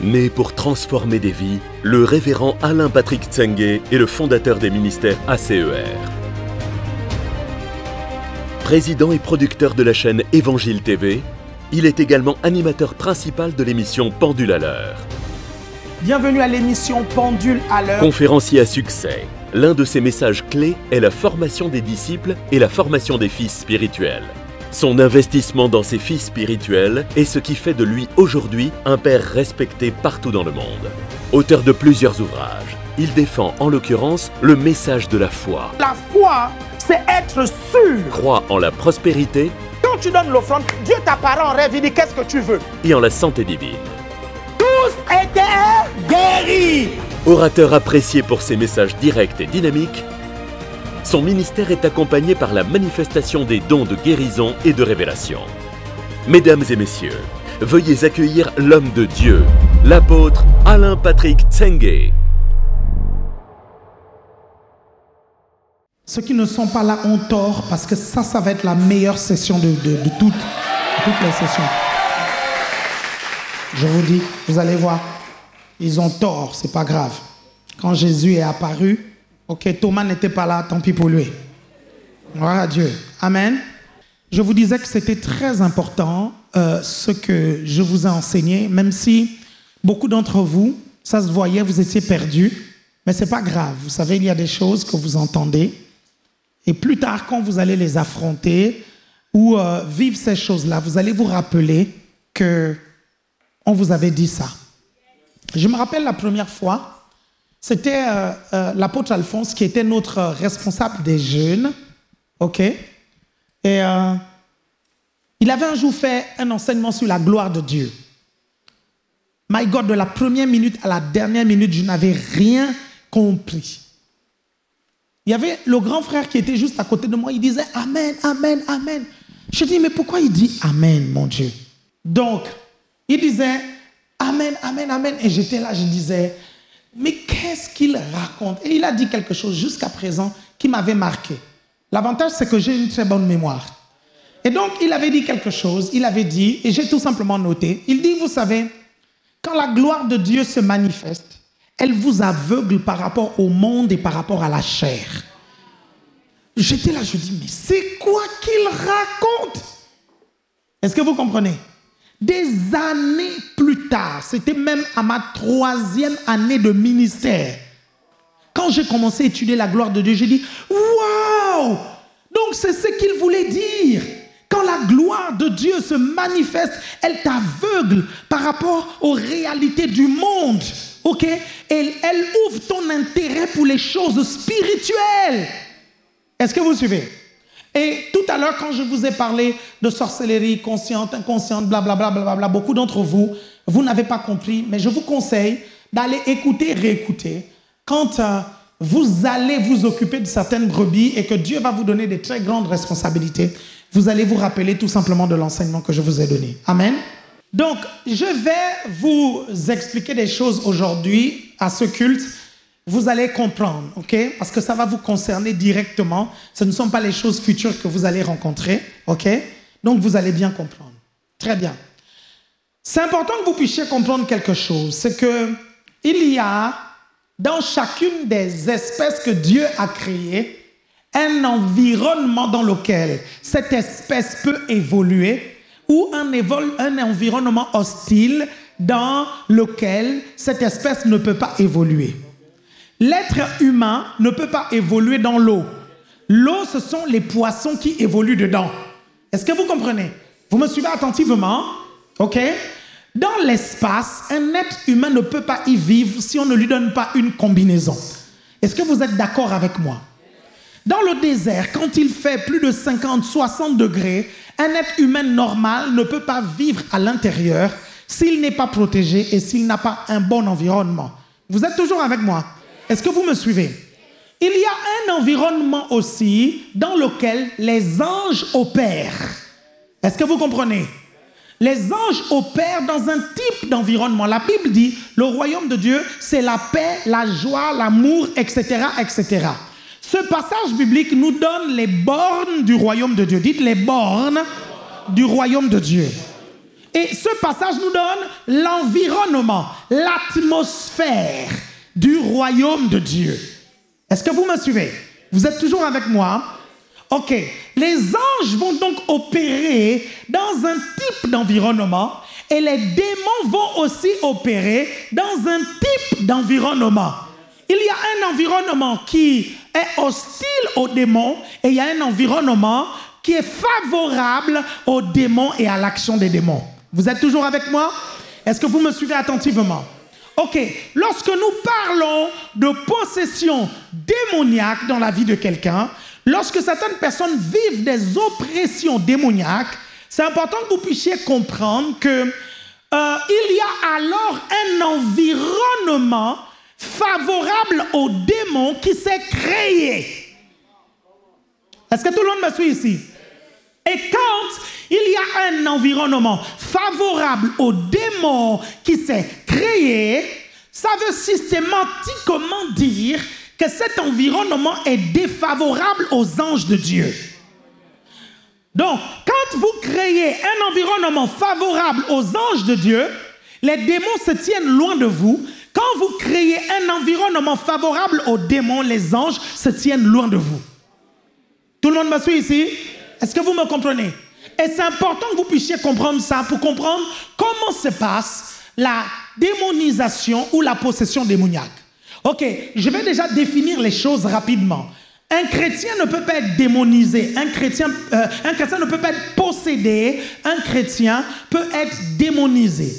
Né pour transformer des vies, le révérend Alain Patrick Tsengue est le fondateur des ministères ACER. Président et producteur de la chaîne Évangile TV, il est également animateur principal de l'émission Pendule à l'heure. Bienvenue à l'émission Pendule à l'heure. Conférencier à succès, l'un de ses messages clés est la formation des disciples et la formation des fils spirituels. Son investissement dans ses fils spirituels est ce qui fait de lui aujourd'hui un père respecté partout dans le monde. Auteur de plusieurs ouvrages, il défend en l'occurrence le message de la foi. La foi, c'est être sûr. Croit en la prospérité. Quand tu donnes l'offrande, Dieu t'apparaît en rêve, il dit qu'est-ce que tu veux? Et en la santé divine. Tous étaient guéris. Orateur apprécié pour ses messages directs et dynamiques, son ministère est accompagné par la manifestation des dons de guérison et de révélation. Mesdames et messieurs, veuillez accueillir l'homme de Dieu, l'apôtre Alain Patrick Tsengue. Ceux qui ne sont pas là ont tort parce que ça va être la meilleure session de toutes les sessions. Je vous dis, vous allez voir, ils ont tort, c'est pas grave. Quand Jésus est apparu, ok, Thomas n'était pas là, tant pis pour lui. Gloire à Dieu. Amen. Je vous disais que c'était très important ce que je vous ai enseigné, même si beaucoup d'entre vous, ça se voyait, vous étiez perdus, mais c'est pas grave. Vous savez, il y a des choses que vous entendez, et plus tard, quand vous allez les affronter ou vivre ces choses-là, vous allez vous rappeler que on vous avait dit ça. Je me rappelle la première fois. C'était l'apôtre Alphonse qui était notre responsable des jeunes, ok? Et il avait un jour fait un enseignement sur la gloire de Dieu. My God, de la première minute à la dernière minute, je n'avais rien compris. Il y avait le grand frère qui était juste à côté de moi, il disait « Amen, Amen, Amen ». Je dis « Mais pourquoi il dit Amen, mon Dieu ?» Donc, il disait « Amen, Amen, Amen ». Et j'étais là, je disais « Mais qu'est-ce qu'il raconte ?» Et il a dit quelque chose jusqu'à présent qui m'avait marqué. L'avantage, c'est que j'ai une très bonne mémoire. Et donc, il avait dit quelque chose, il avait dit, et j'ai tout simplement noté, il dit, vous savez, quand la gloire de Dieu se manifeste, elle vous aveugle par rapport au monde et par rapport à la chair. J'étais là, je dis, mais c'est quoi qu'il raconte? Est-ce que vous comprenez? Des années plus tard, c'était même à ma 3e année de ministère, quand j'ai commencé à étudier la gloire de Dieu, j'ai dit « Waouh !» Donc c'est ce qu'il voulait dire. Quand la gloire de Dieu se manifeste, elle t'aveugle par rapport aux réalités du monde. Ok? Et elle ouvre ton intérêt pour les choses spirituelles. Est-ce que vous suivez? Et tout à l'heure, quand je vous ai parlé de sorcellerie consciente, inconsciente, blablabla, blablabla, beaucoup d'entre vous, vous n'avez pas compris, mais je vous conseille d'aller écouter, réécouter. Quand vous allez vous occuper de certaines brebis et que Dieu va vous donner des très grandes responsabilités, vous allez vous rappeler tout simplement de l'enseignement que je vous ai donné. Amen. Donc, je vais vous expliquer des choses aujourd'hui à ce culte. Vous allez comprendre, ok? Parce que ça va vous concerner directement. Ce ne sont pas les choses futures que vous allez rencontrer, ok? Donc, vous allez bien comprendre. Très bien. C'est important que vous puissiez comprendre quelque chose. C'est que il y a, dans chacune des espèces que Dieu a créées, un environnement dans lequel cette espèce peut évoluer ou un environnement hostile dans lequel cette espèce ne peut pas évoluer. L'être humain ne peut pas évoluer dans l'eau. L'eau, ce sont les poissons qui évoluent dedans. Est-ce que vous comprenez? Vous me suivez attentivement? Ok? Dans l'espace, un être humain ne peut pas y vivre si on ne lui donne pas une combinaison. Est-ce que vous êtes d'accord avec moi? Dans le désert, quand il fait plus de 50, 60 degrés, un être humain normal ne peut pas vivre à l'intérieur s'il n'est pas protégé et s'il n'a pas un bon environnement. Vous êtes toujours avec moi? Est-ce que vous me suivez? Il y a un environnement aussi dans lequel les anges opèrent. Est-ce que vous comprenez? Les anges opèrent dans un type d'environnement. La Bible dit, le royaume de Dieu, c'est la paix, la joie, l'amour, etc., etc. Ce passage biblique nous donne les bornes du royaume de Dieu. Dites les bornes du royaume de Dieu. Et ce passage nous donne l'environnement, l'atmosphère du royaume de Dieu. Est-ce que vous me suivez? Vous êtes toujours avec moi? Ok. Les anges vont donc opérer dans un type d'environnement et les démons vont aussi opérer dans un type d'environnement. Il y a un environnement qui est hostile aux démons et il y a un environnement qui est favorable aux démons et à l'action des démons. Vous êtes toujours avec moi? Est-ce que vous me suivez attentivement? Ok, lorsque nous parlons de possession démoniaque dans la vie de quelqu'un, lorsque certaines personnes vivent des oppressions démoniaques, c'est important que vous puissiez comprendre que il y a alors un environnement favorable aux démons qui s'est créé. Est-ce que tout le monde me suit ici? Et quand il y a un environnement favorable aux démons qui s'est créé, ça veut systématiquement dire que cet environnement est défavorable aux anges de Dieu. Donc, quand vous créez un environnement favorable aux anges de Dieu, les démons se tiennent loin de vous. Quand vous créez un environnement favorable aux démons, les anges se tiennent loin de vous. Tout le monde me suit ici? Est-ce que vous me comprenez? Et c'est important que vous puissiez comprendre ça pour comprendre comment se passe la démonisation ou la possession démoniaque. Ok, je vais déjà définir les choses rapidement. Un chrétien ne peut pas être démonisé, un chrétien ne peut pas être possédé, un chrétien peut être démonisé.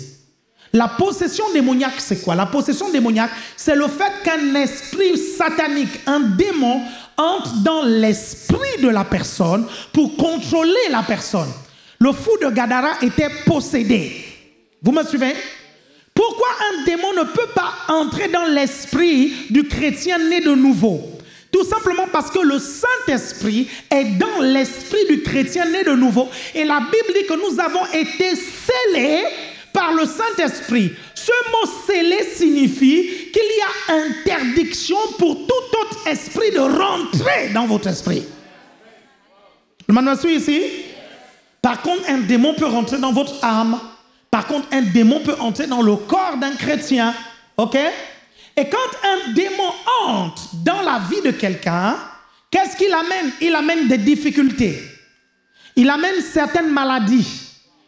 La possession démoniaque, c'est quoi? La possession démoniaque, c'est le fait qu'un esprit satanique, un démon, entre dans l'esprit de la personne pour contrôler la personne. Le fou de Gadara était possédé. Vous me suivez? Pourquoi un démon ne peut pas entrer dans l'esprit du chrétien né de nouveau? Tout simplement parce que le Saint-Esprit est dans l'esprit du chrétien né de nouveau. Et la Bible dit que nous avons été scellés par le Saint-Esprit. Ce mot scellé signifie qu'il y a interdiction pour tout autre esprit de rentrer dans votre esprit. Le monde me suit ici? Par contre, un démon peut rentrer dans votre âme. Par contre, un démon peut entrer dans le corps d'un chrétien. Ok? Et quand un démon entre dans la vie de quelqu'un, qu'est-ce qu'il amène? Il amène des difficultés. Il amène certaines maladies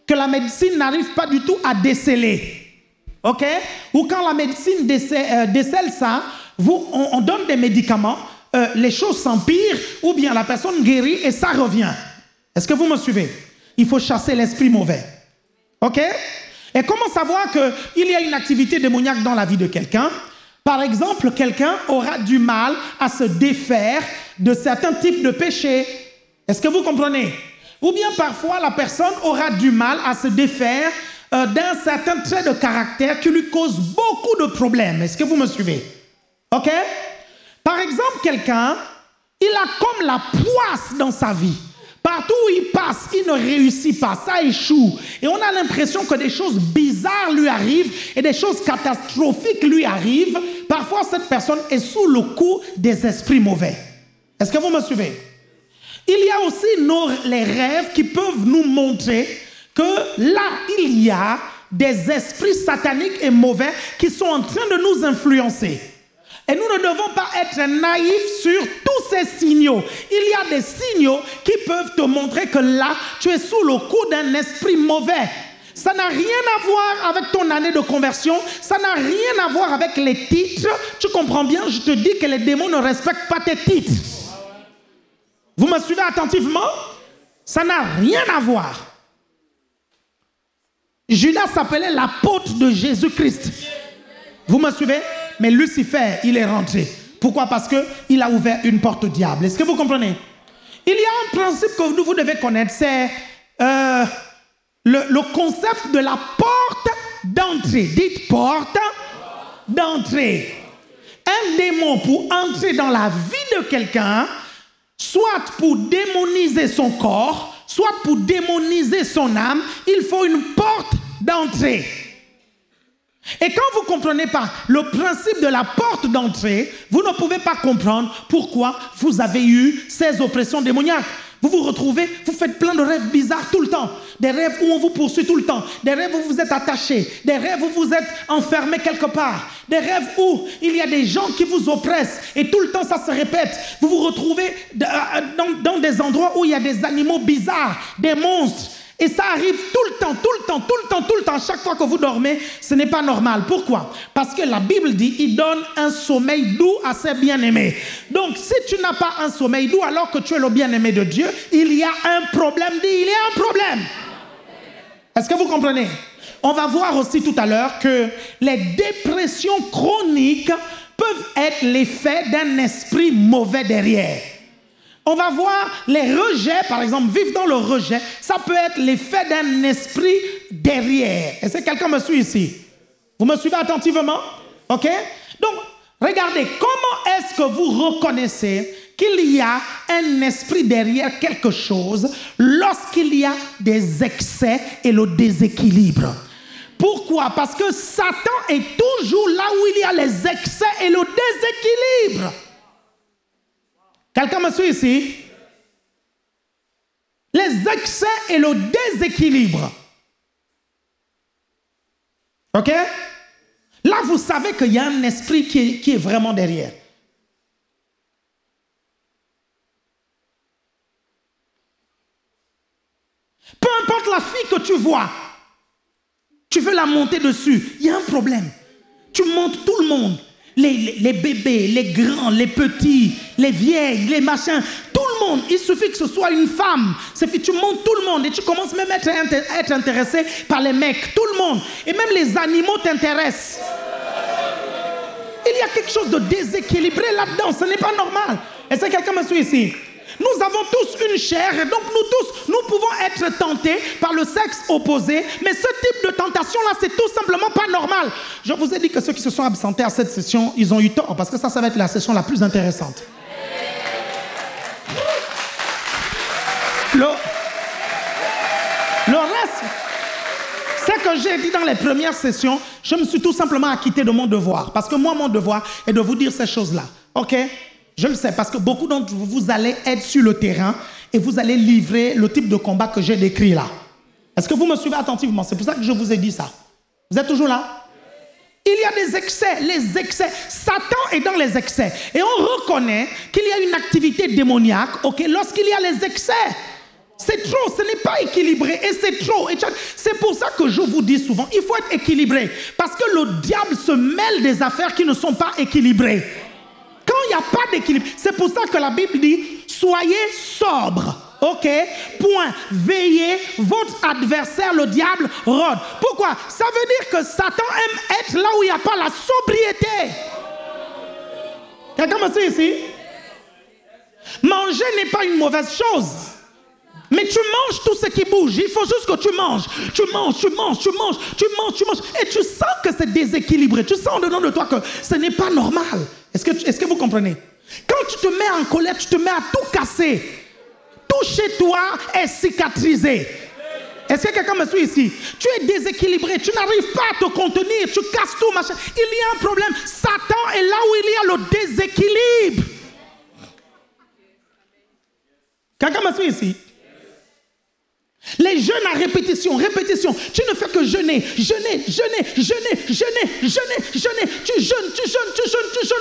que la médecine n'arrive pas du tout à déceler. Ok? Ou quand la médecine décèle ça, on donne des médicaments, les choses s'empirent, ou bien la personne guérit et ça revient. Est-ce que vous me suivez? Il faut chasser l'esprit mauvais. Ok? Et comment savoir qu'il y a une activité démoniaque dans la vie de quelqu'un? Par exemple, quelqu'un aura du mal à se défaire de certains types de péchés. Est-ce que vous comprenez? Ou bien parfois la personne aura du mal à se défaire d'un certain trait de caractère qui lui cause beaucoup de problèmes. Est-ce que vous me suivez? Ok? Par exemple, quelqu'un, il a comme la poisse dans sa vie. Partout où il passe, il ne réussit pas, ça échoue. Et on a l'impression que des choses bizarres lui arrivent et des choses catastrophiques lui arrivent. Parfois, cette personne est sous le coup des esprits mauvais. Est-ce que vous me suivez? Il y a aussi les rêves qui peuvent nous montrer que là, il y a des esprits sataniques et mauvais qui sont en train de nous influencer. Et nous ne devons pas être naïfs sur tous ces signaux. Il y a des signaux qui peuvent te montrer que là, tu es sous le coup d'un esprit mauvais. Ça n'a rien à voir avec ton année de conversion. Ça n'a rien à voir avec les titres. Tu comprends bien, je te dis que les démons ne respectent pas tes titres. Vous me suivez attentivement? Ça n'a rien à voir. Judas s'appelait l'apôtre de Jésus-Christ. Vous me suivez? Mais Lucifer, il est rentré. Pourquoi? Parce qu'il a ouvert une porte au diable. Est-ce que vous comprenez? Il y a un principe que vous devez connaître, c'est le concept de la porte d'entrée. Dites porte d'entrée. Un démon, pour entrer dans la vie de quelqu'un, soit pour démoniser son corps, soit pour démoniser son âme, il faut une porte d'entrée. Et quand vous ne comprenez pas le principe de la porte d'entrée, vous ne pouvez pas comprendre pourquoi vous avez eu ces oppressions démoniaques. Vous vous retrouvez, vous faites plein de rêves bizarres tout le temps. Des rêves où on vous poursuit tout le temps. Des rêves où vous êtes attachés. Des rêves où vous êtes enfermés quelque part. Des rêves où il y a des gens qui vous oppressent. Et tout le temps, ça se répète. Vous vous retrouvez dans des endroits où il y a des animaux bizarres, des monstres. Et ça arrive tout le temps, tout le temps, tout le temps, tout le temps. Chaque fois que vous dormez, ce n'est pas normal. Pourquoi? Parce que la Bible dit, il donne un sommeil doux à ses bien-aimés. Donc, si tu n'as pas un sommeil doux alors que tu es le bien-aimé de Dieu, il y a un problème. Dis, il y a un problème. Est-ce que vous comprenez? On va voir aussi tout à l'heure que les dépressions chroniques peuvent être l'effet d'un esprit mauvais derrière. On va voir les rejets, par exemple, vivre dans le rejet, ça peut être l'effet d'un esprit derrière. Est-ce que quelqu'un me suit ici? Vous me suivez attentivement? Ok? Donc, regardez, comment est-ce que vous reconnaissez qu'il y a un esprit derrière quelque chose lorsqu'il y a des excès et le déséquilibre? Pourquoi? Parce que Satan est toujours là où il y a les excès et le déséquilibre. Quelqu'un me suit ici? Les excès et le déséquilibre. Ok? Là, vous savez qu'il y a un esprit qui est vraiment derrière. Peu importe la fille que tu vois, tu veux la monter dessus, il y a un problème. Tu montes tout le monde. Les bébés, les grands, les petits, les vieilles, les machins, tout le monde. Il suffit que ce soit une femme. Tu montes tout le monde et tu commences même à être intéressé par les mecs. Tout le monde. Et même les animaux t'intéressent. Il y a quelque chose de déséquilibré là-dedans. Ce n'est pas normal. Est-ce que quelqu'un me suit ici? Nous avons tous une chair et donc nous pouvons être tentés par le sexe opposé. Mais ce type de tentation-là, c'est tout simplement pas normal. Je vous ai dit que ceux qui se sont absentés à cette session, ils ont eu tort parce que ça va être la session la plus intéressante. Le reste, c'est que j'ai dit dans les premières sessions, je me suis tout simplement acquitté de mon devoir. Parce que moi, mon devoir est de vous dire ces choses-là. OK? Je le sais, parce que beaucoup d'entre vous, vous allez être sur le terrain et vous allez livrer le type de combat que j'ai décrit là. Est-ce que vous me suivez attentivement? C'est pour ça que je vous ai dit ça. Vous êtes toujours là? Il y a des excès, les excès. Satan est dans les excès. Et on reconnaît qu'il y a une activité démoniaque, ok, lorsqu'il y a les excès. C'est trop, ce n'est pas équilibré et c'est trop. C'est pour ça que je vous dis souvent, il faut être équilibré. Parce que le diable se mêle des affaires qui ne sont pas équilibrées. Quand il n'y a pas d'équilibre, c'est pour ça que la Bible dit, soyez sobres. Ok? Point. Veillez, votre adversaire, le diable, rôde. Pourquoi? Ça veut dire que Satan aime être là où il n'y a pas la sobriété. Quelqu'un me suit ici? Manger n'est pas une mauvaise chose. Mais tu manges tout ce qui bouge. Il faut juste que tu manges. Tu manges. Et tu sens que c'est déséquilibré. Tu sens en dedans de toi que ce n'est pas normal. Est-ce que vous comprenez? Quand tu te mets en colère, tu te mets à tout casser. Tout chez toi est cicatrisé. Est-ce que quelqu'un me suit ici? Tu es déséquilibré. Tu n'arrives pas à te contenir. Tu casses tout, machin. Il y a un problème. Satan est là où il y a le déséquilibre. Quelqu'un me suit ici? Les jeûnes à répétition. Tu ne fais que jeûner. Tu jeûnes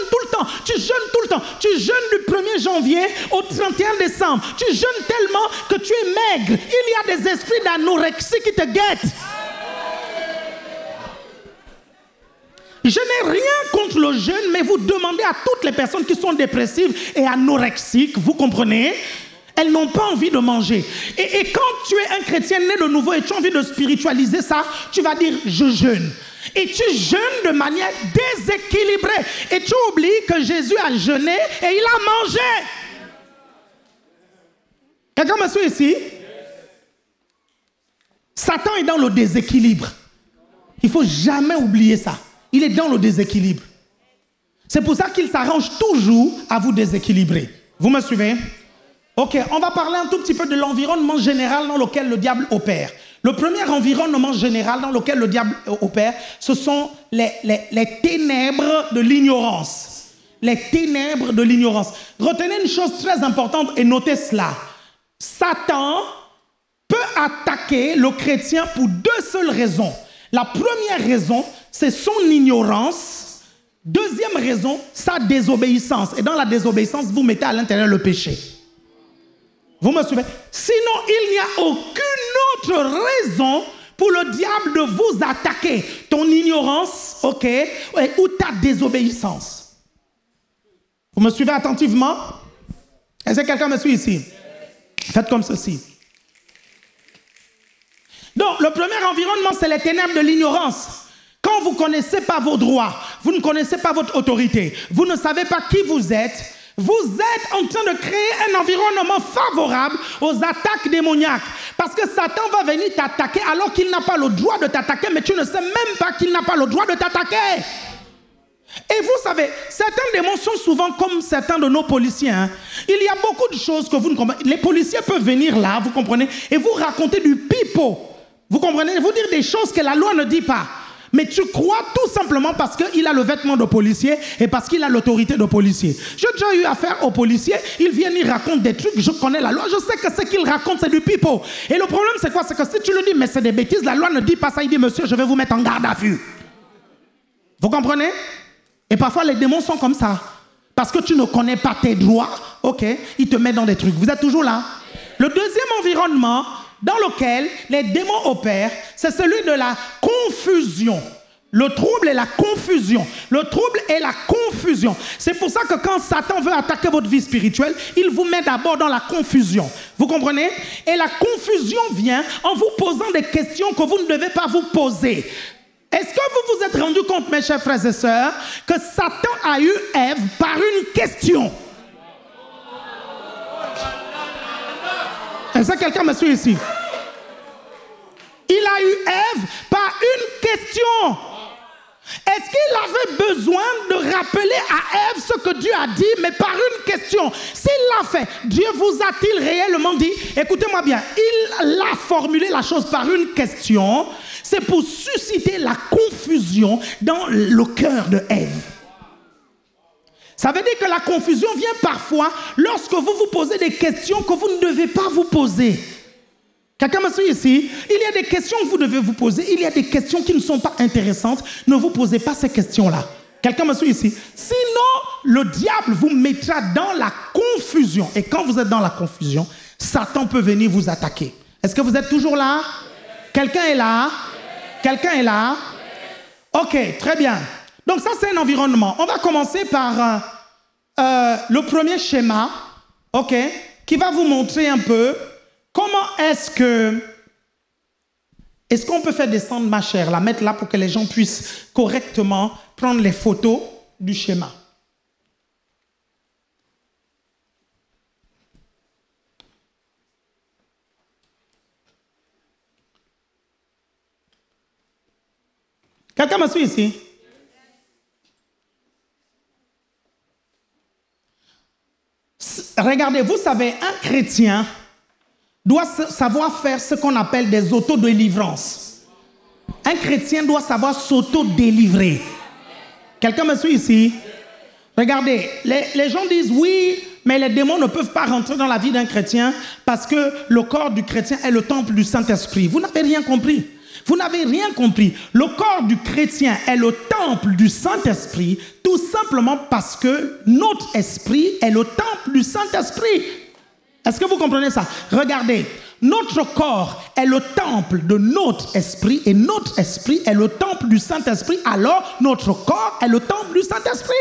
tout le temps. Tu jeûnes du 1er janvier au 31 décembre. Tu jeûnes tellement que tu es maigre. Il y a des esprits d'anorexie qui te guettent. Je n'ai rien contre le jeûne, mais vous demandez à toutes les personnes qui sont dépressives et anorexiques, vous comprenez? Elles n'ont pas envie de manger. Et quand tu es un chrétien né de nouveau et tu as envie de spiritualiser ça, tu vas dire « je jeûne ». Et tu jeûnes de manière déséquilibrée. Et tu oublies que Jésus a jeûné et il a mangé. Quelqu'un me suit ici? Satan est dans le déséquilibre. Il ne faut jamais oublier ça. Il est dans le déséquilibre. C'est pour ça qu'il s'arrange toujours à vous déséquilibrer. Vous me suivez? Ok, on va parler un tout petit peu de l'environnement général dans lequel le diable opère. Le premier environnement général dans lequel le diable opère, ce sont les ténèbres de l'ignorance. Les ténèbres de l'ignorance. Retenez une chose très importante et notez cela. Satan peut attaquer le chrétien pour deux seules raisons. La première raison, c'est son ignorance. Deuxième raison, sa désobéissance. Et dans la désobéissance, vous mettez à l'intérieur le péché. Vous me suivez? Sinon, il n'y a aucune autre raison pour le diable de vous attaquer. Ton ignorance, ok, ou ta désobéissance. Vous me suivez attentivement? Est-ce que quelqu'un me suit ici? Faites comme ceci. Donc, le premier environnement, c'est les ténèbres de l'ignorance. Quand vous ne connaissez pas vos droits, vous ne connaissez pas votre autorité, vous ne savez pas qui vous êtes en train de créer un environnement favorable aux attaques démoniaques. Parce que Satan va venir t'attaquer alors qu'il n'a pas le droit de t'attaquer, mais tu ne sais même pas qu'il n'a pas le droit de t'attaquer. Et vous savez, certains démons sont souvent comme certains de nos policiers. Hein. Il y a beaucoup de choses que vous ne comprenez. Les policiers peuvent venir là, vous comprenez, et vous raconter du pipeau. Vous comprenez? Vous dire des choses que la loi ne dit pas. Mais tu crois tout simplement parce qu'il a le vêtement de policier et parce qu'il a l'autorité de policier. J'ai déjà eu affaire aux policiers, ils viennent, ils racontent des trucs, je connais la loi, je sais que ce qu'ils racontent, c'est du pipeau. Et le problème, c'est quoi? C'est que si tu le dis, mais c'est des bêtises, la loi ne dit pas ça, il dit, monsieur, je vais vous mettre en garde à vue. Vous comprenez? Et parfois, les démons sont comme ça. Parce que tu ne connais pas tes droits, ok, ils te mettent dans des trucs. Vous êtes toujours là? Le deuxième environnement dans lequel les démons opèrent, c'est celui de la confusion. Le trouble et la confusion. Le trouble et la confusion. C'est pour ça que quand Satan veut attaquer votre vie spirituelle, il vous met d'abord dans la confusion. Vous comprenez? Et la confusion vient en vous posant des questions que vous ne devez pas vous poser. Est-ce que vous vous êtes rendu compte, mes chers frères et sœurs, que Satan a eu Ève par une question? Est-ce que quelqu'un me suit ici? Il a eu Ève par une question. Est-ce qu'il avait besoin de rappeler à Ève ce que Dieu a dit, mais par une question? S'il l'a fait, Dieu vous a-t-il réellement dit? Écoutez-moi bien, il a formulé la chose par une question. C'est pour susciter la confusion dans le cœur de Ève. Ça veut dire que la confusion vient parfois lorsque vous vous posez des questions que vous ne devez pas vous poser. Quelqu'un me suit ici? Il y a des questions que vous devez vous poser. Il y a des questions qui ne sont pas intéressantes. Ne vous posez pas ces questions-là. Quelqu'un me suit ici? Sinon, le diable vous mettra dans la confusion. Et quand vous êtes dans la confusion, Satan peut venir vous attaquer. Est-ce que vous êtes toujours là? Quelqu'un est là? Quelqu'un est là? Ok, très bien. Donc ça, c'est un environnement. On va commencer par le premier schéma, ok, qui va vous montrer un peu comment est-ce qu'on peut faire descendre ma chair, la mettre là pour que les gens puissent correctement prendre les photos du schéma. Quelqu'un me suit ici? Regardez, vous savez, un chrétien doit savoir faire ce qu'on appelle des autodélivrances. Un chrétien doit savoir s'auto-délivrer. Quelqu'un me suit ici? Regardez, les gens disent oui, mais les démons ne peuvent pas rentrer dans la vie d'un chrétien parce que le corps du chrétien est le temple du Saint-Esprit. Vous n'avez rien compris. Vous n'avez rien compris. Le corps du chrétien est le temple du Saint-Esprit, tout simplement parce que notre esprit est le temple du Saint-Esprit. Est-ce que vous comprenez ça? Regardez, notre corps est le temple de notre esprit et notre esprit est le temple du Saint-Esprit. Alors, notre corps est le temple du Saint-Esprit.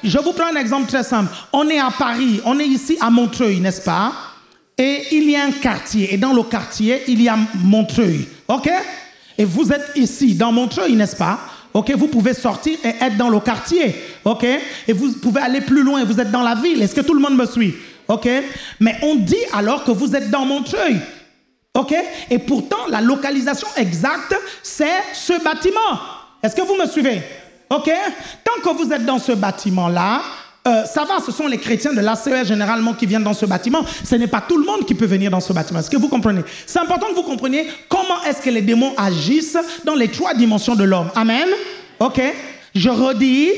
Je vous prends un exemple très simple. On est à Paris, on est ici à Montreuil, n'est-ce pas? Et il y a un quartier. Et dans le quartier, il y a Montreuil. OK? Et vous êtes ici, dans Montreuil, n'est-ce pas? Ok, vous pouvez sortir et être dans le quartier. Ok? Et vous pouvez aller plus loin, vous êtes dans la ville. Est-ce que tout le monde me suit? Ok? Mais on dit alors que vous êtes dans Montreuil. Ok? Et pourtant, la localisation exacte, c'est ce bâtiment. Est-ce que vous me suivez? Ok? Tant que vous êtes dans ce bâtiment-là, ça va, ce sont les chrétiens de l'ACER généralement qui viennent dans ce bâtiment. Ce n'est pas tout le monde qui peut venir dans ce bâtiment. Est-ce que vous comprenez? C'est important que vous compreniez comment est-ce que les démons agissent dans les 3 dimensions de l'homme. Amen? Ok? Je redis,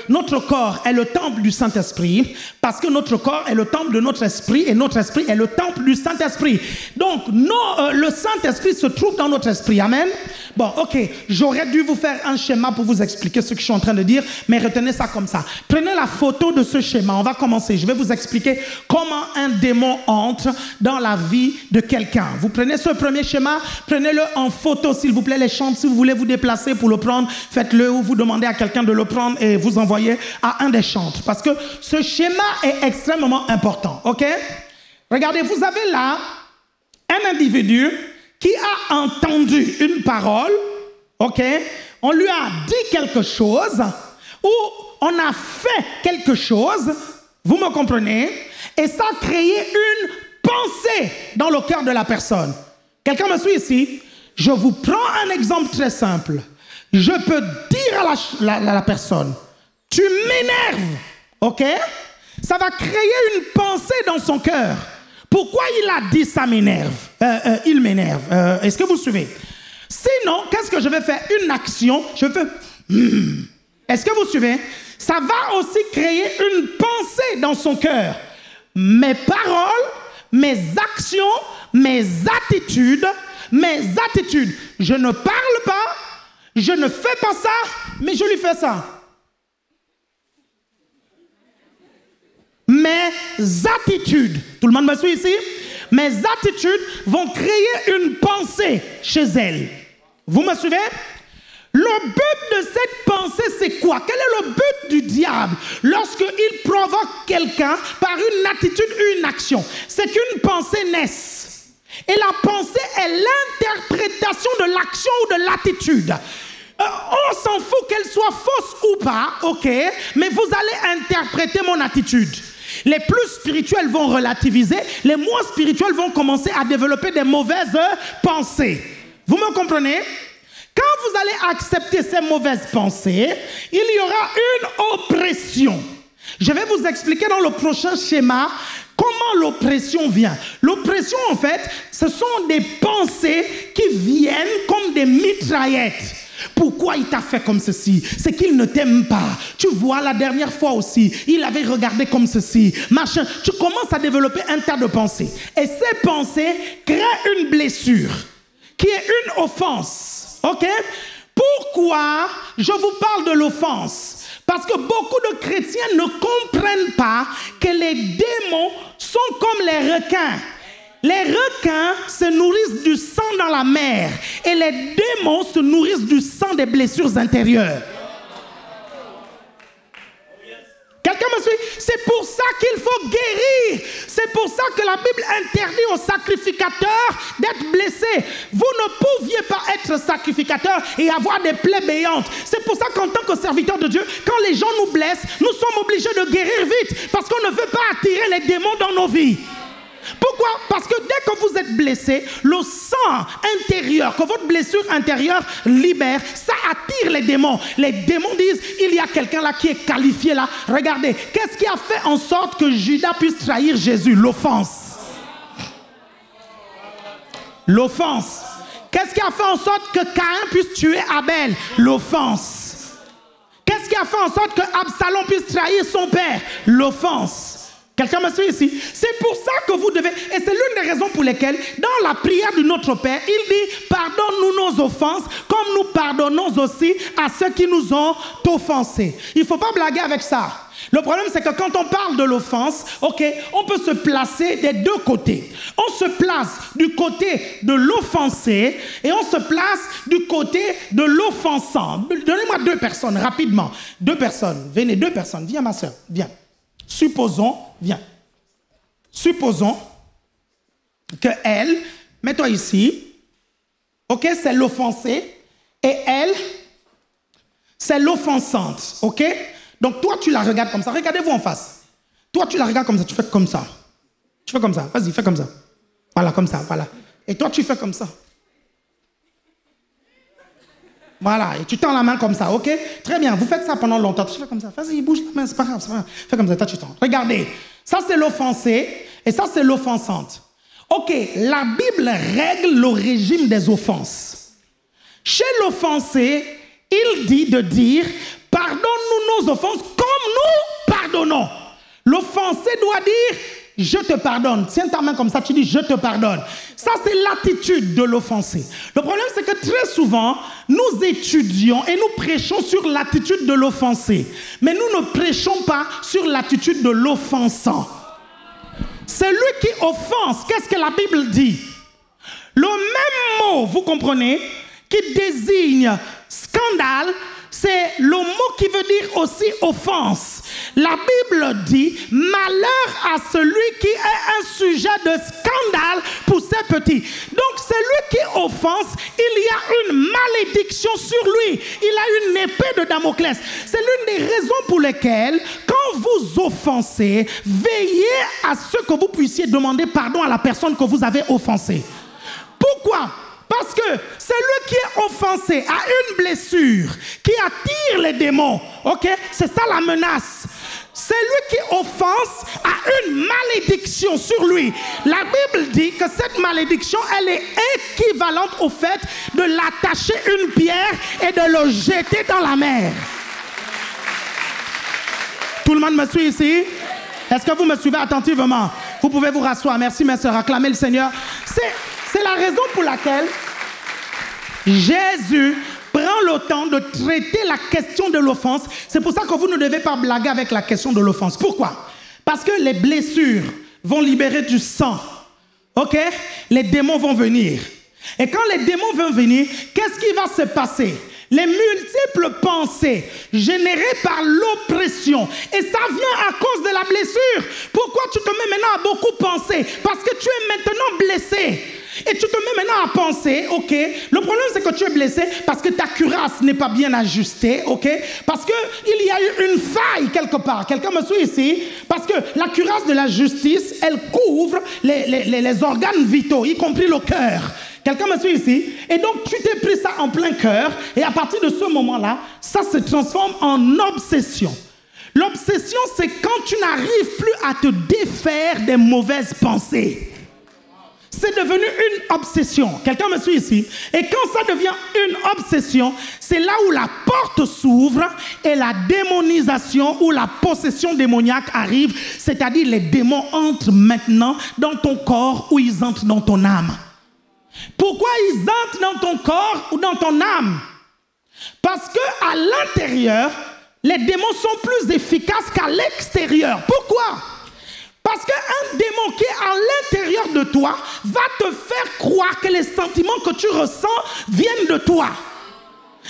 notre corps est le temple du Saint-Esprit, parce que notre corps est le temple de notre esprit et notre esprit est le temple du Saint-Esprit. Donc, le Saint-Esprit se trouve dans notre esprit. Amen. Bon, ok, j'aurais dû vous faire un schéma pour vous expliquer ce que je suis en train de dire, mais retenez ça comme ça. Prenez la photo de ce schéma, on va commencer. Je vais vous expliquer comment un démon entre dans la vie de quelqu'un. Vous prenez ce premier schéma, prenez-le en photo, s'il vous plaît, les chambres. Si vous voulez vous déplacer pour le prendre, faites-le ou vous demandez à quelqu'un de le prendre et vous envoyer à un des chantres. Parce que ce schéma est extrêmement important, ok? Regardez, vous avez là un individu qui a entendu une parole, ok? On lui a dit quelque chose ou on a fait quelque chose, vous me comprenez? Et ça a créé une pensée dans le cœur de la personne. Quelqu'un me suit ici? Je vous prends un exemple très simple. Je peux dire à la personne, tu m'énerves, ok? Ça va créer une pensée dans son cœur. Pourquoi il a dit ça m'énerve? Il m'énerve. Est-ce que vous suivez? Sinon, qu'est-ce que je vais faire? Une action, je fais... Est-ce que vous suivez? Ça va aussi créer une pensée dans son cœur. Mes paroles, mes actions, mes attitudes. Je ne parle pas, je ne fais pas ça, mais je lui fais ça. Mes attitudes, tout le monde me suit ici? Mes attitudes vont créer une pensée chez elle. Vous me suivez? Le but de cette pensée, c'est quoi? Quel est le but du diable lorsqu'il provoque quelqu'un par une attitude ou une action? C'est qu'une pensée naisse. Et la pensée est l'interprétation de l'action ou de l'attitude. On s'en fout qu'elle soit fausse ou pas, ok? Mais vous allez interpréter mon attitude. Les plus spirituels vont relativiser, les moins spirituels vont commencer à développer des mauvaises pensées. Vous me comprenez? Quand vous allez accepter ces mauvaises pensées, il y aura une oppression. Je vais vous expliquer dans le prochain schéma comment l'oppression vient. L'oppression, en fait, ce sont des pensées qui viennent comme des mitraillettes. Pourquoi il t'a fait comme ceci? C'est qu'il ne t'aime pas. Tu vois, la dernière fois aussi, il avait regardé comme ceci. Machin. Tu commences à développer un tas de pensées. Et ces pensées créent une blessure qui est une offense. Ok? Pourquoi je vous parle de l'offense? Parce que beaucoup de chrétiens ne comprennent pas que les démons sont comme les requins. Les requins se nourrissent du sang dans la mer et les démons se nourrissent du sang des blessures intérieures. Quelqu'un me suit? C'est pour ça qu'il faut guérir. C'est pour ça que la Bible interdit aux sacrificateurs d'être blessés. Vous ne pouviez pas être sacrificateur et avoir des plaies béantes. C'est pour ça qu'en tant que serviteur de Dieu, quand les gens nous blessent, nous sommes obligés de guérir vite parce qu'on ne veut pas attirer les démons dans nos vies. Pourquoi? Parce que dès que vous êtes blessé, le sang intérieur, que votre blessure intérieure libère, ça attire les démons. Les démons disent, il y a quelqu'un là qui est qualifié là. Regardez, qu'est-ce qui a fait en sorte que Judas puisse trahir Jésus? L'offense. L'offense. Qu'est-ce qui a fait en sorte que Caïn puisse tuer Abel? L'offense. Qu'est-ce qui a fait en sorte que Absalom puisse trahir son père? L'offense. Quelqu'un me suit ici? C'est pour ça que vous devez, et c'est l'une des raisons pour lesquelles, dans la prière de notre Père, il dit, pardonne-nous nos offenses, comme nous pardonnons aussi à ceux qui nous ont offensés. Il ne faut pas blaguer avec ça. Le problème, c'est que quand on parle de l'offense, ok, on peut se placer des deux côtés. On se place du côté de l'offensé et on se place du côté de l'offensant. Donnez-moi deux personnes, rapidement. Deux personnes, venez, deux personnes. Viens, ma soeur, viens. Supposons, viens, supposons que elle, mets-toi ici, ok, c'est l'offensé, et elle, c'est l'offensante, ok? Donc toi, tu la regardes comme ça, regardez-vous en face. Toi, tu la regardes comme ça, tu fais comme ça. Tu fais comme ça, vas-y, fais comme ça. Voilà, comme ça, voilà. Et toi, tu fais comme ça. Voilà, et tu tends la main comme ça, ok? Très bien, vous faites ça pendant longtemps. Tu fais comme ça, vas-y, bouge la main, c'est pas grave, c'est pas grave. Fais comme ça, toi tu tends. Regardez, ça c'est l'offensé et ça c'est l'offensante. Ok, la Bible règle le régime des offenses. Chez l'offensé, il dit de dire, par nos offenses comme nous pardonnons. L'offensé doit dire « je te pardonne ». Tiens ta main comme ça, tu dis « je te pardonne ». Ça, c'est l'attitude de l'offensé. Le problème, c'est que très souvent, nous étudions et nous prêchons sur l'attitude de l'offensé. Mais nous ne prêchons pas sur l'attitude de l'offensant. Celui qui offense, qu'est-ce que la Bible dit? Le même mot, vous comprenez, qui désigne scandale, c'est le mot qui veut dire aussi offense. La Bible dit « malheur à celui qui est un sujet de scandale pour ses petits ». Donc celui qui offense, il y a une malédiction sur lui. Il a une épée de Damoclès. C'est l'une des raisons pour lesquelles, quand vous offensez, veillez à ce que vous puissiez demander pardon à la personne que vous avez offensée. Pourquoi ? Parce que celui qui est offensé a une blessure qui attire les démons. Ok? C'est ça la menace. Celui qui offense a une malédiction sur lui. La Bible dit que cette malédiction, elle est équivalente au fait de l'attacher une pierre et de le jeter dans la mer. Tout le monde me suit ici? Est-ce que vous me suivez attentivement? Vous pouvez vous rasseoir. Merci mes sœurs. Acclamez le Seigneur. C'est la raison pour laquelle Jésus prend le temps de traiter la question de l'offense. C'est pour ça que vous ne devez pas blaguer avec la question de l'offense. Pourquoi? Parce que les blessures vont libérer du sang. Ok? Les démons vont venir. Et quand les démons vont venir, qu'est-ce qui va se passer? Les multiples pensées générées par l'oppression. Et ça vient à cause de la blessure. Pourquoi tu te mets maintenant à beaucoup penser? Parce que tu es maintenant blessé. Et tu te mets maintenant à penser, ok, le problème c'est que tu es blessé parce que ta cuirasse n'est pas bien ajustée, ok, parce qu'il y a eu une faille quelque part. Quelqu'un me suit ici? Parce que la cuirasse de la justice, elle couvre les organes vitaux, y compris le cœur. Quelqu'un me suit ici? Et donc tu t'es pris ça en plein cœur et à partir de ce moment-là, ça se transforme en obsession. L'obsession, c'est quand tu n'arrives plus à te défaire des mauvaises pensées. C'est devenu une obsession. Quelqu'un me suit ici? Et quand ça devient une obsession, c'est là où la porte s'ouvre et la démonisation ou la possession démoniaque arrive. C'est-à-dire les démons entrent maintenant dans ton corps ou ils entrent dans ton âme. Pourquoi ils entrent dans ton corps ou dans ton âme? Parce qu'à l'intérieur, les démons sont plus efficaces qu'à l'extérieur. Pourquoi? Parce qu'un démon qui est à l'intérieur de toi va te faire croire que les sentiments que tu ressens viennent de toi.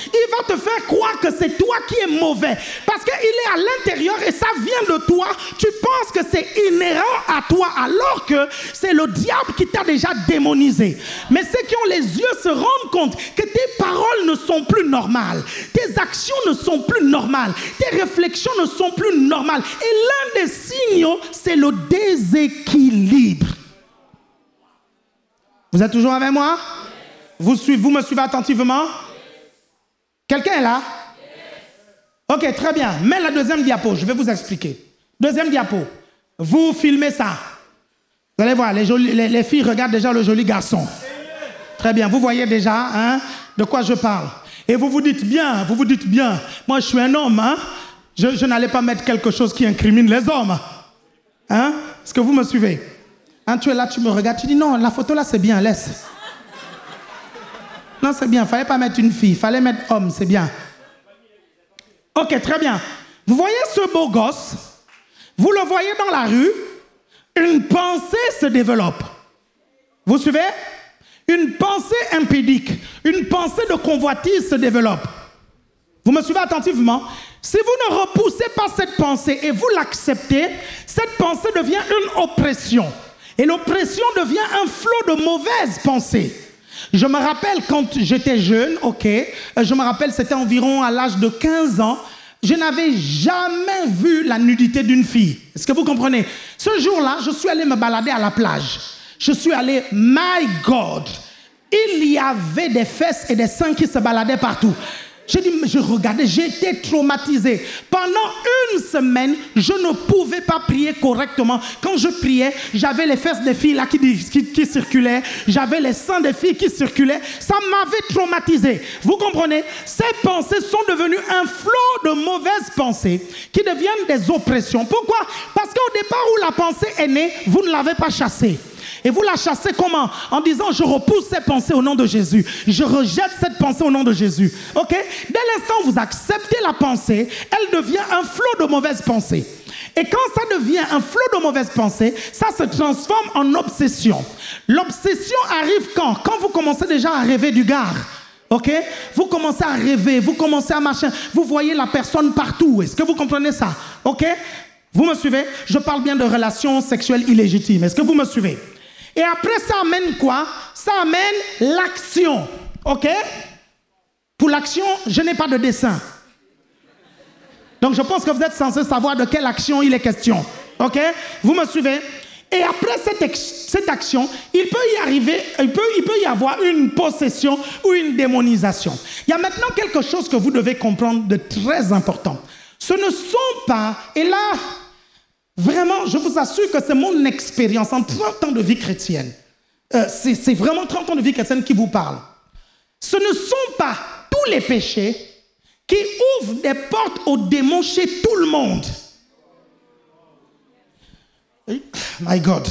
Il va te faire croire que c'est toi qui es mauvais. Parce qu'il est à l'intérieur et ça vient de toi. Tu penses que c'est inhérent à toi alors que c'est le diable qui t'a déjà démonisé. Mais ceux qui ont les yeux se rendent compte que tes paroles ne sont plus normales. Tes actions ne sont plus normales. Tes réflexions ne sont plus normales. Et l'un des signaux, c'est le déséquilibre. Vous êtes toujours avec moi? Vous me suivez attentivement? Quelqu'un est là? Ok, très bien. Mets la deuxième diapo, je vais vous expliquer. Deuxième diapo. Vous filmez ça. Vous allez voir, les filles regardent déjà le joli garçon. Très bien, vous voyez déjà hein, de quoi je parle. Et vous vous dites bien, moi je suis un homme, hein, je n'allais pas mettre quelque chose qui incrimine les hommes. Hein? Est-ce que vous me suivez? Hein, tu es là, tu me regardes, tu dis non, la photo là c'est bien, laisse. Non, c'est bien. Il ne fallait pas mettre une fille. Il fallait mettre homme. C'est bien. Ok, très bien. Vous voyez ce beau gosse? Vous le voyez dans la rue? Une pensée se développe. Vous suivez? Une pensée impédique. Une pensée de convoitise se développe. Vous me suivez attentivement? Si vous ne repoussez pas cette pensée et vous l'acceptez, cette pensée devient une oppression. Et l'oppression devient un flot de mauvaises pensées. Je me rappelle quand j'étais jeune, ok, je me rappelle c'était environ à l'âge de 15 ans, je n'avais jamais vu la nudité d'une fille. Est-ce que vous comprenez? Ce jour-là, je suis allé me balader à la plage. Je suis allé, my God, il y avait des fesses et des seins qui se baladaient partout. J'ai dit, mais je regardais, j'étais traumatisé. Pendant une semaine, je ne pouvais pas prier correctement. Quand je priais, j'avais les fesses des filles là qui circulaient. J'avais les seins des filles qui circulaient. Ça m'avait traumatisé. Vous comprenez? Ces pensées sont devenues un flot de mauvaises pensées qui deviennent des oppressions. Pourquoi? Parce qu'au départ où la pensée est née, vous ne l'avez pas chassée. Et vous la chassez comment? En disant, je repousse ces pensées au nom de Jésus. Je rejette cette pensée au nom de Jésus. Ok? Dès l'instant où vous acceptez la pensée, elle devient un flot de mauvaises pensées. Et quand ça devient un flot de mauvaises pensées, ça se transforme en obsession. L'obsession arrive quand? Quand vous commencez déjà à rêver du gars. Ok? Vous commencez à rêver, vous commencez à marcher, vous voyez la personne partout. Est-ce que vous comprenez ça? Ok? Vous me suivez? Je parle bien de relations sexuelles illégitimes. Est-ce que vous me suivez? Et après, ça amène quoi? Ça amène l'action. OK? Pour l'action, je n'ai pas de dessin. Donc, je pense que vous êtes censé savoir de quelle action il est question. OK? Vous me suivez? Et après cette action, il peut y avoir une possession ou une démonisation. Il y a maintenant quelque chose que vous devez comprendre de très important. Ce ne sont pas, et là, vraiment, je vous assure que c'est mon expérience en 30 ans de vie chrétienne. C'est vraiment 30 ans de vie chrétienne qui vous parle. Ce ne sont pas tous les péchés qui ouvrent des portes aux démons chez tout le monde. My God.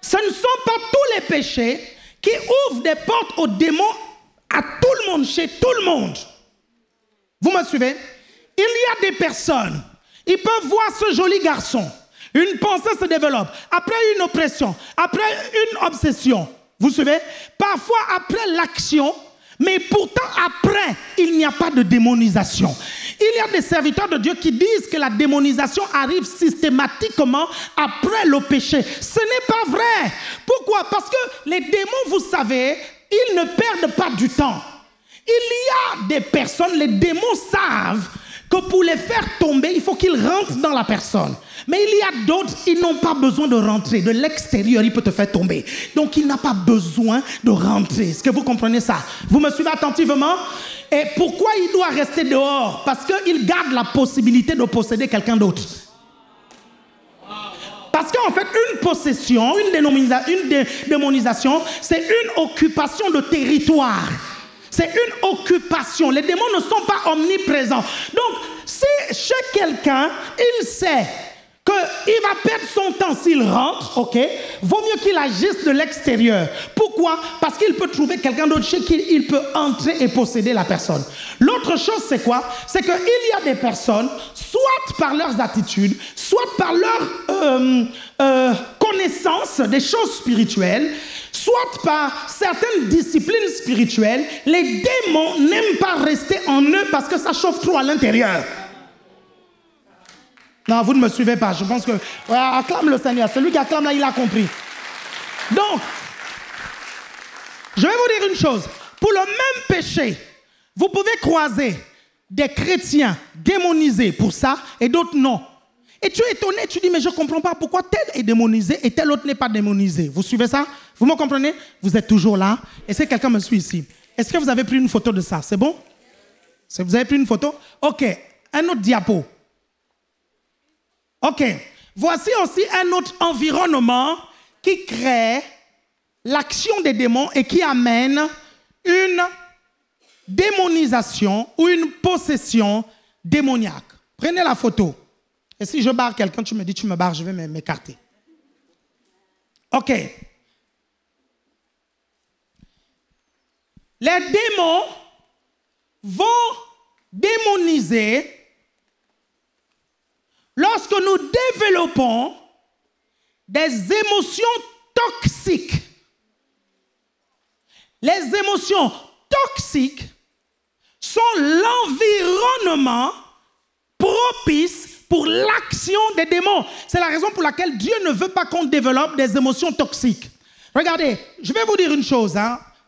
Ce ne sont pas tous les péchés qui ouvrent des portes aux démons à tout le monde, chez tout le monde. Vous me suivez? Il y a des personnes, ils peuvent voir ce joli garçon. Une pensée se développe. Après une oppression, après une obsession. Vous suivez? Parfois après l'action, mais pourtant après, il n'y a pas de démonisation. Il y a des serviteurs de Dieu qui disent que la démonisation arrive systématiquement après le péché. Ce n'est pas vrai. Pourquoi? Parce que les démons, vous savez, ils ne perdent pas du temps. Il y a des personnes, les démons savent que pour les faire tomber, il faut qu'ils rentrent dans la personne. Mais il y a d'autres, ils n'ont pas besoin de rentrer. De l'extérieur, il peut te faire tomber. Donc, il n'a pas besoin de rentrer. Est-ce que vous comprenez ça? Vous me suivez attentivement? Et pourquoi il doit rester dehors? Parce qu'il garde la possibilité de posséder quelqu'un d'autre. Parce qu'en fait, une possession, une démonisation, c'est une occupation de territoire. C'est une occupation. Les démons ne sont pas omniprésents. Donc, si chez quelqu'un, il sait qu'il va perdre son temps s'il rentre, ok, vaut mieux qu'il agisse de l'extérieur. Pourquoi? Parce qu'il peut trouver quelqu'un d'autre chez qui il peut entrer et posséder la personne. L'autre chose, c'est quoi? C'est qu'il y a des personnes, soit par leurs attitudes, soit par leur connaissance des choses spirituelles, soit par certaines disciplines spirituelles, les démons n'aiment pas rester en eux parce que ça chauffe trop à l'intérieur. Non, vous ne me suivez pas. Je pense que... Ouais, acclame le Seigneur. Celui qui acclame là, il a compris. Donc, je vais vous dire une chose. Pour le même péché, vous pouvez croiser des chrétiens démonisés pour ça et d'autres non. Et tu es étonné, tu dis, mais je ne comprends pas pourquoi tel est démonisé et tel autre n'est pas démonisé. Vous suivez ça? Vous me comprenez? Vous êtes toujours là. Est-ce que quelqu'un me suit ici? Est-ce que vous avez pris une photo de ça? C'est bon? Vous avez pris une photo? Ok. Un autre diapo. Ok. Voici aussi un autre environnement qui crée l'action des démons et qui amène une démonisation ou une possession démoniaque. Prenez la photo. Et si je barre quelqu'un, tu me dis, tu me barres, je vais m'écarter. Ok. Les démons vont démoniser lorsque nous développons des émotions toxiques. Les émotions toxiques sont l'environnement propice pour l'action des démons. C'est la raison pour laquelle Dieu ne veut pas qu'on développe des émotions toxiques. Regardez, je vais vous dire une chose.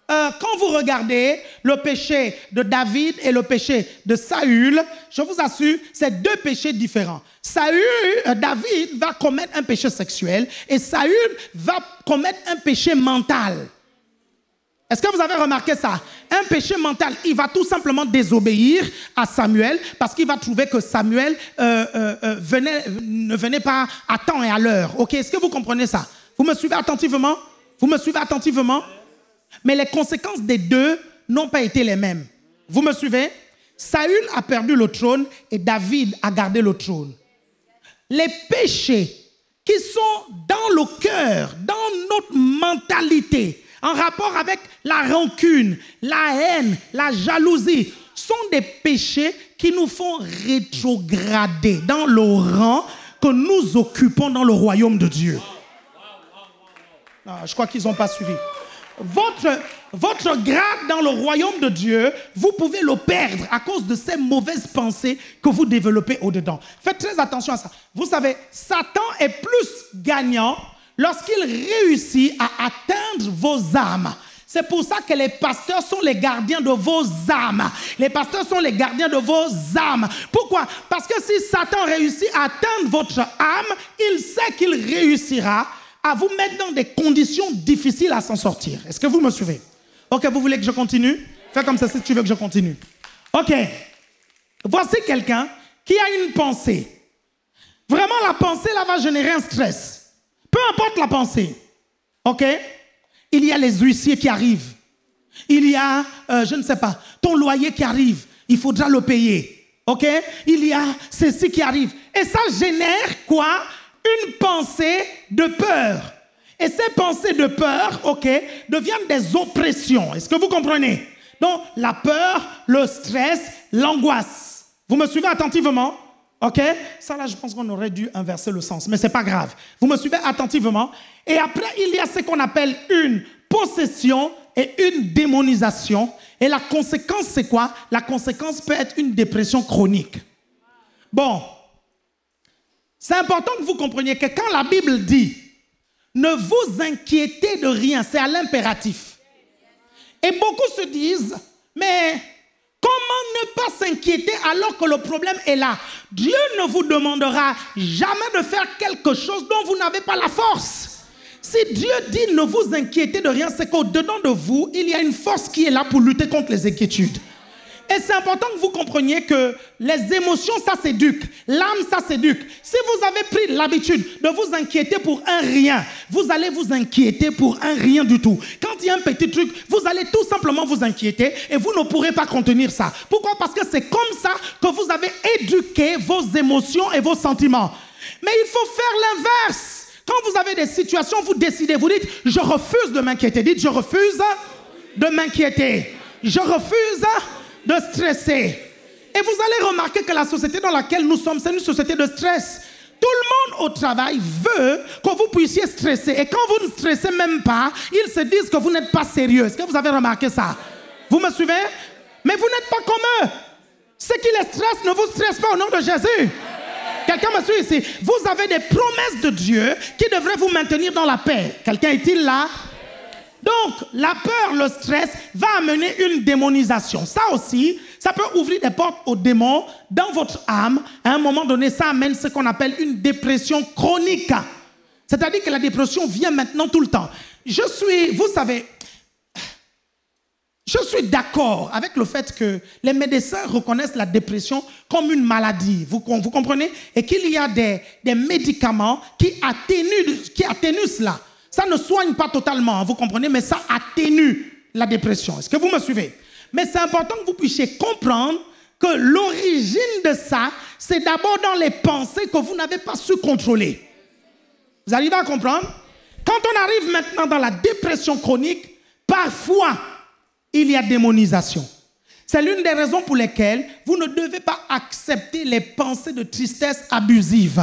Quand vous regardez le péché de David et le péché de Saül, je vous assure, c'est deux péchés différents. David va commettre un péché sexuel et Saül va commettre un péché mental. Est-ce que vous avez remarqué ça? Un péché mental, il va tout simplement désobéir à Samuel parce qu'il va trouver que Samuel ne venait pas à temps et à l'heure. Ok, est-ce que vous comprenez ça? Vous me suivez attentivement? Vous me suivez attentivement? Mais les conséquences des deux n'ont pas été les mêmes. Vous me suivez? Saül a perdu le trône et David a gardé le trône. Les péchés qui sont dans le cœur, dans notre mentalité, en rapport avec la rancune, la haine, la jalousie, sont des péchés qui nous font rétrograder dans le rang que nous occupons dans le royaume de Dieu. Ah, je crois qu'ils n'ont pas suivi. Votre grade dans le royaume de Dieu, vous pouvez le perdre à cause de ces mauvaises pensées que vous développez au-dedans. Faites très attention à ça. Vous savez, Satan est plus gagnant lorsqu'il réussit à atteindre vos âmes. C'est pour ça que les pasteurs sont les gardiens de vos âmes. Les pasteurs sont les gardiens de vos âmes. Pourquoi? Parce que si Satan réussit à atteindre votre âme, il sait qu'il réussira à vous mettre dans des conditions difficiles à s'en sortir. Est-ce que vous me suivez? Ok, vous voulez que je continue? Fais comme ça si tu veux que je continue. Ok. Voici quelqu'un qui a une pensée. Vraiment, la pensée, là, va générer un stress. Peu importe la pensée. Ok? Il y a les huissiers qui arrivent. Il y a, je ne sais pas, ton loyer qui arrive. Il faudra le payer. Ok? Il y a ceci qui arrive. Et ça génère quoi? Une pensée de peur. Et ces pensées de peur, ok, deviennent des oppressions. Est-ce que vous comprenez? Donc, la peur, le stress, l'angoisse. Vous me suivez attentivement? Ok? Ça là, je pense qu'on aurait dû inverser le sens, mais ce n'est pas grave. Vous me suivez attentivement? Et après, il y a ce qu'on appelle une possession et une démonisation. Et la conséquence, c'est quoi? La conséquence peut être une dépression chronique. Bon. C'est important que vous compreniez que quand la Bible dit « Ne vous inquiétez de rien », c'est à l'impératif. Et beaucoup se disent « Mais comment ne pas s'inquiéter alors que le problème est là ?» Dieu ne vous demandera jamais de faire quelque chose dont vous n'avez pas la force. Si Dieu dit « Ne vous inquiétez de rien », c'est qu'au-dedans de vous, il y a une force qui est là pour lutter contre les inquiétudes. Et c'est important que vous compreniez que les émotions, ça s'éduque. L'âme, ça s'éduque. Si vous avez pris l'habitude de vous inquiéter pour un rien, vous allez vous inquiéter pour un rien du tout. Quand il y a un petit truc, vous allez tout simplement vous inquiéter et vous ne pourrez pas contenir ça. Pourquoi? Parce que c'est comme ça que vous avez éduqué vos émotions et vos sentiments. Mais il faut faire l'inverse. Quand vous avez des situations, vous décidez, vous dites « Je refuse de m'inquiéter ». Dites « Je refuse de m'inquiéter. Je refuse de stresser ». Et vous allez remarquer que la société dans laquelle nous sommes, c'est une société de stress. Tout le monde au travail veut que vous puissiez stresser. Et quand vous ne stressez même pas, ils se disent que vous n'êtes pas sérieux. Est-ce que vous avez remarqué ça? Vous me suivez? Mais vous n'êtes pas comme eux. Ce qui les stresse ne vous stresse pas au nom de Jésus. Quelqu'un me suit ici? Vous avez des promesses de Dieu qui devraient vous maintenir dans la paix. Quelqu'un est-il là? Donc, la peur, le stress va amener une démonisation. Ça aussi, ça peut ouvrir des portes aux démons dans votre âme. À un moment donné, ça amène ce qu'on appelle une dépression chronique. C'est-à-dire que la dépression vient maintenant tout le temps. Vous savez, je suis d'accord avec le fait que les médecins reconnaissent la dépression comme une maladie. Vous comprenez? Et qu'il y a des médicaments qui atténuent cela. Ça ne soigne pas totalement, vous comprenez, mais ça atténue la dépression. Est-ce que vous me suivez? Mais c'est important que vous puissiez comprendre que l'origine de ça, c'est d'abord dans les pensées que vous n'avez pas su contrôler. Vous arrivez à comprendre? Quand on arrive maintenant dans la dépression chronique, parfois, il y a démonisation. C'est l'une des raisons pour lesquelles vous ne devez pas accepter les pensées de tristesse abusive.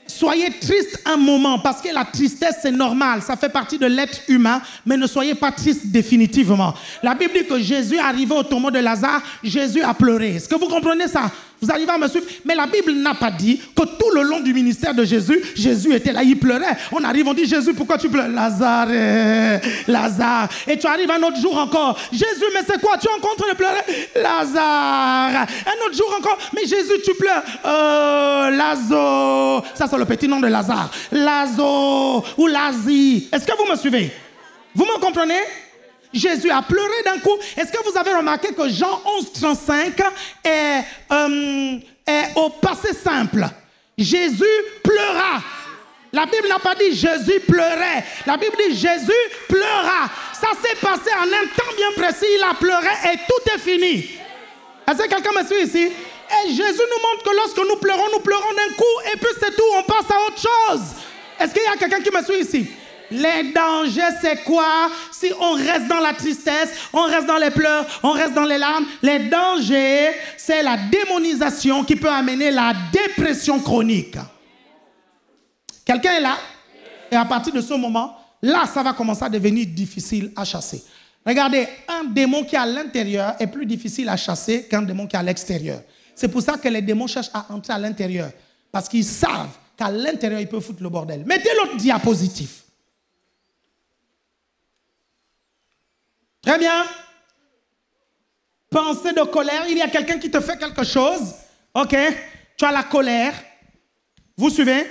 Soyez triste un moment, parce que la tristesse, c'est normal. Ça fait partie de l'être humain, mais ne soyez pas triste définitivement. La Bible dit que Jésus est arrivé au tombeau de Lazare, Jésus a pleuré. Est-ce que vous comprenez ça? Vous arrivez à me suivre? Mais la Bible n'a pas dit que tout le long du ministère de Jésus, Jésus était là, il pleurait. On arrive, on dit, Jésus, pourquoi tu pleures? Lazare, Lazare. Et tu arrives un autre jour encore. Jésus, mais c'est quoi? Tu es en train de pleurer? Lazare. Un autre jour encore. Mais Jésus, tu pleures? Lazo. Ça, c'est le petit nom de Lazare. Lazo ou Lazi. Est-ce que vous me suivez? Vous me comprenez? Jésus a pleuré d'un coup. Est-ce que vous avez remarqué que Jean 11:35 est au passé simple? Jésus pleura. La Bible n'a pas dit Jésus pleurait. La Bible dit Jésus pleura. Ça s'est passé en un temps bien précis. Il a pleuré et tout est fini. Est-ce que quelqu'un me suit ici? Et Jésus nous montre que lorsque nous pleurons d'un coup et puis c'est tout, on passe à autre chose. Est-ce qu'il y a quelqu'un qui me suit ici? Les dangers, c'est quoi? Si on reste dans la tristesse, on reste dans les pleurs, on reste dans les larmes. Les dangers, c'est la démonisation qui peut amener la dépression chronique. Quelqu'un est là? Et à partir de ce moment, là, ça va commencer à devenir difficile à chasser. Regardez, un démon qui est à l'intérieur est plus difficile à chasser qu'un démon qui est à l'extérieur. C'est pour ça que les démons cherchent à entrer à l'intérieur. Parce qu'ils savent qu'à l'intérieur, ils peuvent foutre le bordel. Mettez l'autre diapositive. Très bien. Pensée de colère. Il y a quelqu'un qui te fait quelque chose. OK. Tu as la colère. Vous suivez?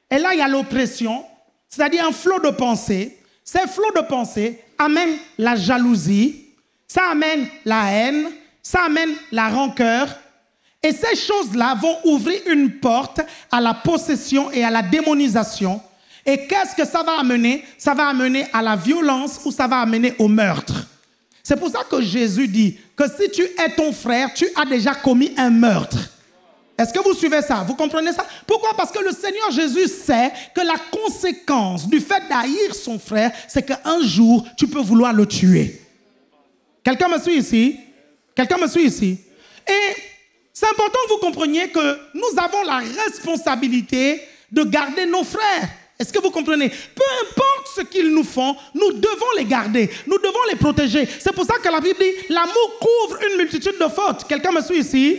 Et là, il y a l'oppression. C'est-à-dire un flot de pensée. Ces flots de pensée amènent la jalousie. Ça amène la haine. Ça amène la rancœur. Et ces choses-là vont ouvrir une porte à la possession et à la démonisation. Et qu'est-ce que ça va amener? Ça va amener à la violence ou ça va amener au meurtre. C'est pour ça que Jésus dit que si tu es ton frère, tu as déjà commis un meurtre. Est-ce que vous suivez ça? Vous comprenez ça? Pourquoi? Parce que le Seigneur Jésus sait que la conséquence du fait d'haïr son frère, c'est qu'un jour, tu peux vouloir le tuer. Quelqu'un me suit ici? Quelqu'un me suit ici? Et c'est important que vous compreniez que nous avons la responsabilité de garder nos frères. Est-ce que vous comprenez? Peu importe ce qu'ils nous font, nous devons les garder. Nous devons les protéger. C'est pour ça que la Bible dit, l'amour couvre une multitude de fautes. Quelqu'un me suit ici?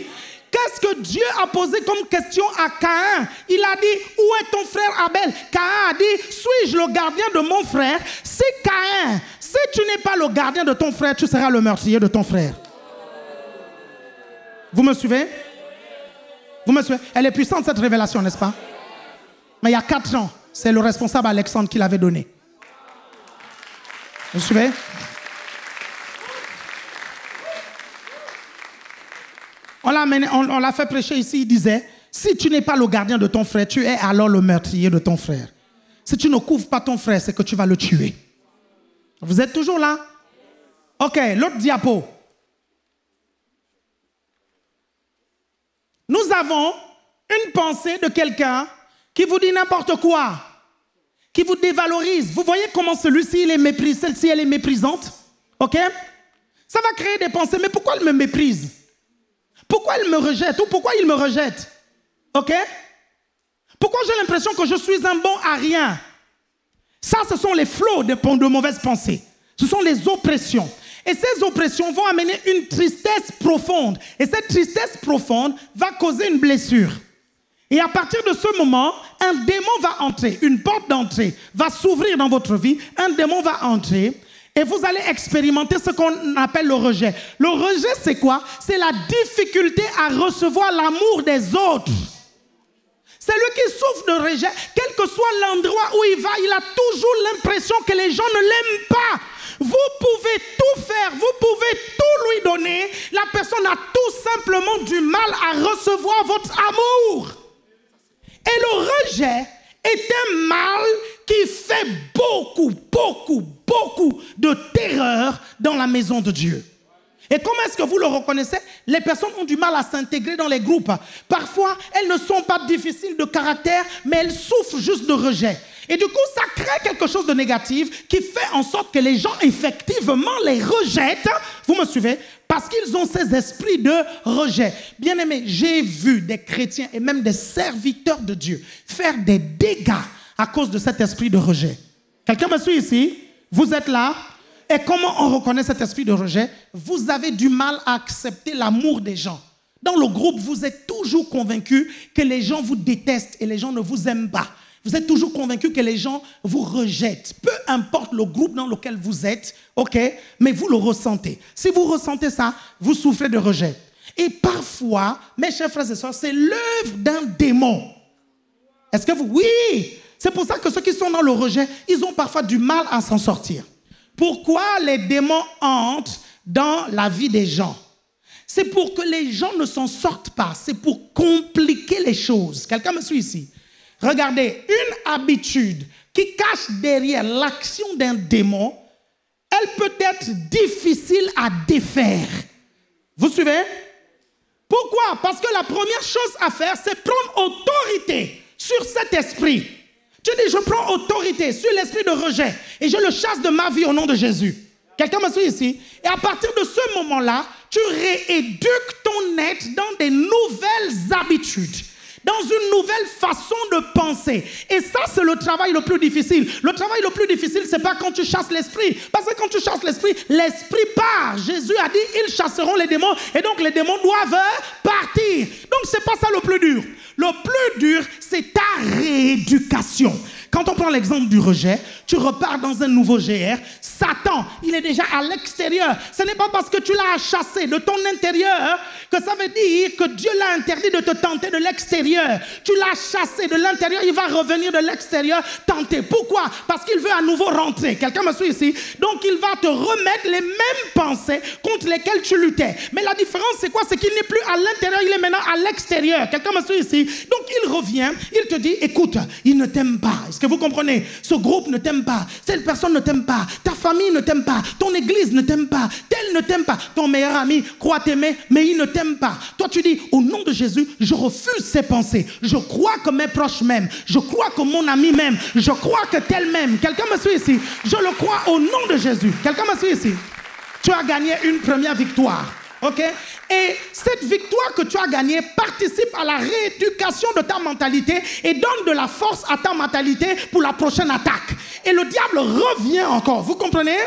Qu'est-ce que Dieu a posé comme question à Caïn? Il a dit, où est ton frère Abel? Caïn a dit, suis-je le gardien de mon frère? Si Caïn, si tu n'es pas le gardien de ton frère, tu seras le meurtrier de ton frère. Vous me suivez? Vous me suivez? Elle est puissante cette révélation, n'est-ce pas? Mais il y a 4 ans, c'est le responsable Alexandre qui l'avait donné. Vous suivez? On l'a fait prêcher ici, il disait, si tu n'es pas le gardien de ton frère, tu es alors le meurtrier de ton frère. Si tu ne couvres pas ton frère, c'est que tu vas le tuer. Vous êtes toujours là? Ok, l'autre diapo. Nous avons une pensée de quelqu'un qui vous dit n'importe quoi, qui vous dévalorise. Vous voyez comment celui-ci, il est méprisé, celle-ci, elle est méprisante. Ok? Ça va créer des pensées, mais pourquoi elle me méprise? Pourquoi elle me rejette ou pourquoi il me rejette? Ok? Pourquoi j'ai l'impression que je suis un bon à rien? Ça, ce sont les flots de mauvaises pensées. Ce sont les oppressions. Et ces oppressions vont amener une tristesse profonde. Et cette tristesse profonde va causer une blessure. Et à partir de ce moment, un démon va entrer. Une porte d'entrée va s'ouvrir dans votre vie. Un démon va entrer. Et vous allez expérimenter ce qu'on appelle le rejet. Le rejet, c'est quoi? C'est la difficulté à recevoir l'amour des autres. C'est lui qui souffre de rejet. Quel que soit l'endroit où il va, il a toujours l'impression que les gens ne l'aiment pas. Vous pouvez tout faire, vous pouvez tout lui donner. La personne a tout simplement du mal à recevoir votre amour. Et le rejet est un mal qui fait beaucoup de terreur dans la maison de Dieu. Et comment est-ce que vous le reconnaissez? Les personnes ont du mal à s'intégrer dans les groupes. Parfois, elles ne sont pas difficiles de caractère, mais elles souffrent juste de rejet. Et du coup, ça crée quelque chose de négatif qui fait en sorte que les gens, effectivement, les rejettent. Vous me suivez? Parce qu'ils ont ces esprits de rejet. Bien aimé, j'ai vu des chrétiens et même des serviteurs de Dieu faire des dégâts à cause de cet esprit de rejet. Quelqu'un me suit ici? Vous êtes là? Et comment on reconnaît cet esprit de rejet? Vous avez du mal à accepter l'amour des gens. Dans le groupe, vous êtes toujours convaincu que les gens vous détestent et les gens ne vous aiment pas. Vous êtes toujours convaincu que les gens vous rejettent. Peu importe le groupe dans lequel vous êtes, ok, mais vous le ressentez. Si vous ressentez ça, vous souffrez de rejet. Et parfois, mes chers frères et sœurs, c'est l'œuvre d'un démon. Est-ce que vous... Oui! C'est pour ça que ceux qui sont dans le rejet, ils ont parfois du mal à s'en sortir. Pourquoi les démons entrent dans la vie des gens? C'est pour que les gens ne s'en sortent pas. C'est pour compliquer les choses. Quelqu'un me suit ici? Regardez, une habitude qui cache derrière l'action d'un démon, elle peut être difficile à défaire. Vous suivez? Pourquoi? Parce que la première chose à faire, c'est prendre autorité sur cet esprit. Tu dis, je prends autorité sur l'esprit de rejet et je le chasse de ma vie au nom de Jésus. Quelqu'un me suit ici? Et à partir de ce moment-là, tu rééduques ton être dans des nouvelles habitudes, dans une nouvelle façon de penser. Et ça, c'est le travail le plus difficile. Le travail le plus difficile, ce n'est pas quand tu chasses l'esprit. Parce que quand tu chasses l'esprit part. Jésus a dit, ils chasseront les démons. Et donc, les démons doivent partir. Donc, ce n'est pas ça le plus dur. Le plus dur, c'est ta rééducation. Quand on prend l'exemple du rejet, tu repars dans un nouveau GR. Satan, il est déjà à l'extérieur. Ce n'est pas parce que tu l'as chassé de ton intérieur que ça veut dire que Dieu l'a interdit de te tenter de l'extérieur. Tu l'as chassé de l'intérieur, il va revenir de l'extérieur tenter. Pourquoi? Parce qu'il veut à nouveau rentrer. Quelqu'un me suit ici? Donc il va te remettre les mêmes pensées contre lesquelles tu luttais. Mais la différence, c'est quoi? C'est qu'il n'est plus à l'intérieur, il est maintenant à l'extérieur. Quelqu'un me suit ici? Donc il revient, il te dit, écoute, il ne t'aime pas. Est-ce que vous comprenez? Ce groupe ne t'aime pas, cette personne ne t'aime pas, ta famille ne t'aime pas, ton église ne t'aime pas, tel ne t'aime pas, ton meilleur ami croit t'aimer, mais il ne t'aime pas. Toi tu dis, au nom de Jésus, je refuse ces pensées. Je crois que mes proches m'aiment, je crois que mon ami m'aime, je crois que tel m'aime. Quelqu'un me suit ici? Je le crois au nom de Jésus. Quelqu'un me suit ici? Tu as gagné une première victoire. Ok? Et cette victoire que tu as gagnée participe à la rééducation de ta mentalité et donne de la force à ta mentalité pour la prochaine attaque. Et le diable revient encore. Vous comprenez?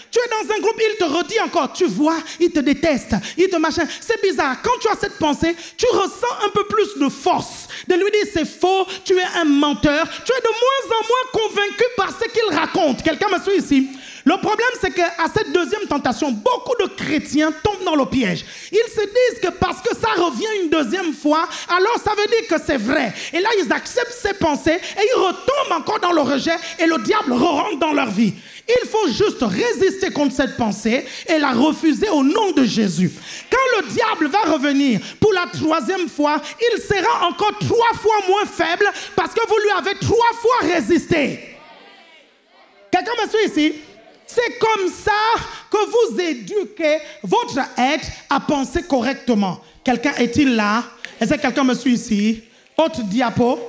Tu es dans un groupe, il te redit encore, tu vois, il te déteste, il te machin. C'est bizarre. Quand tu as cette pensée, tu ressens un peu plus de force. De lui dire, c'est faux, tu es un menteur. Tu es de moins en moins convaincu par ce qu'il raconte. Quelqu'un me suit ici? Le problème, c'est qu'à cette deuxième tentation, beaucoup de chrétiens tombent dans le piège. Ils se disent que parce que ça revient une deuxième fois, alors ça veut dire que c'est vrai. Et là, ils acceptent ces pensées et ils retombent encore dans le rejet et le diable rentre dans leur vie. Il faut juste résister contre cette pensée et la refuser au nom de Jésus. Quand le diable va revenir pour la troisième fois, il sera encore 3 fois moins faible parce que vous lui avez 3 fois résisté. Quelqu'un me suit ici? C'est comme ça que vous éduquez votre être à penser correctement. Quelqu'un est-il là? Est-ce que quelqu'un me suit ici? Autre diapo.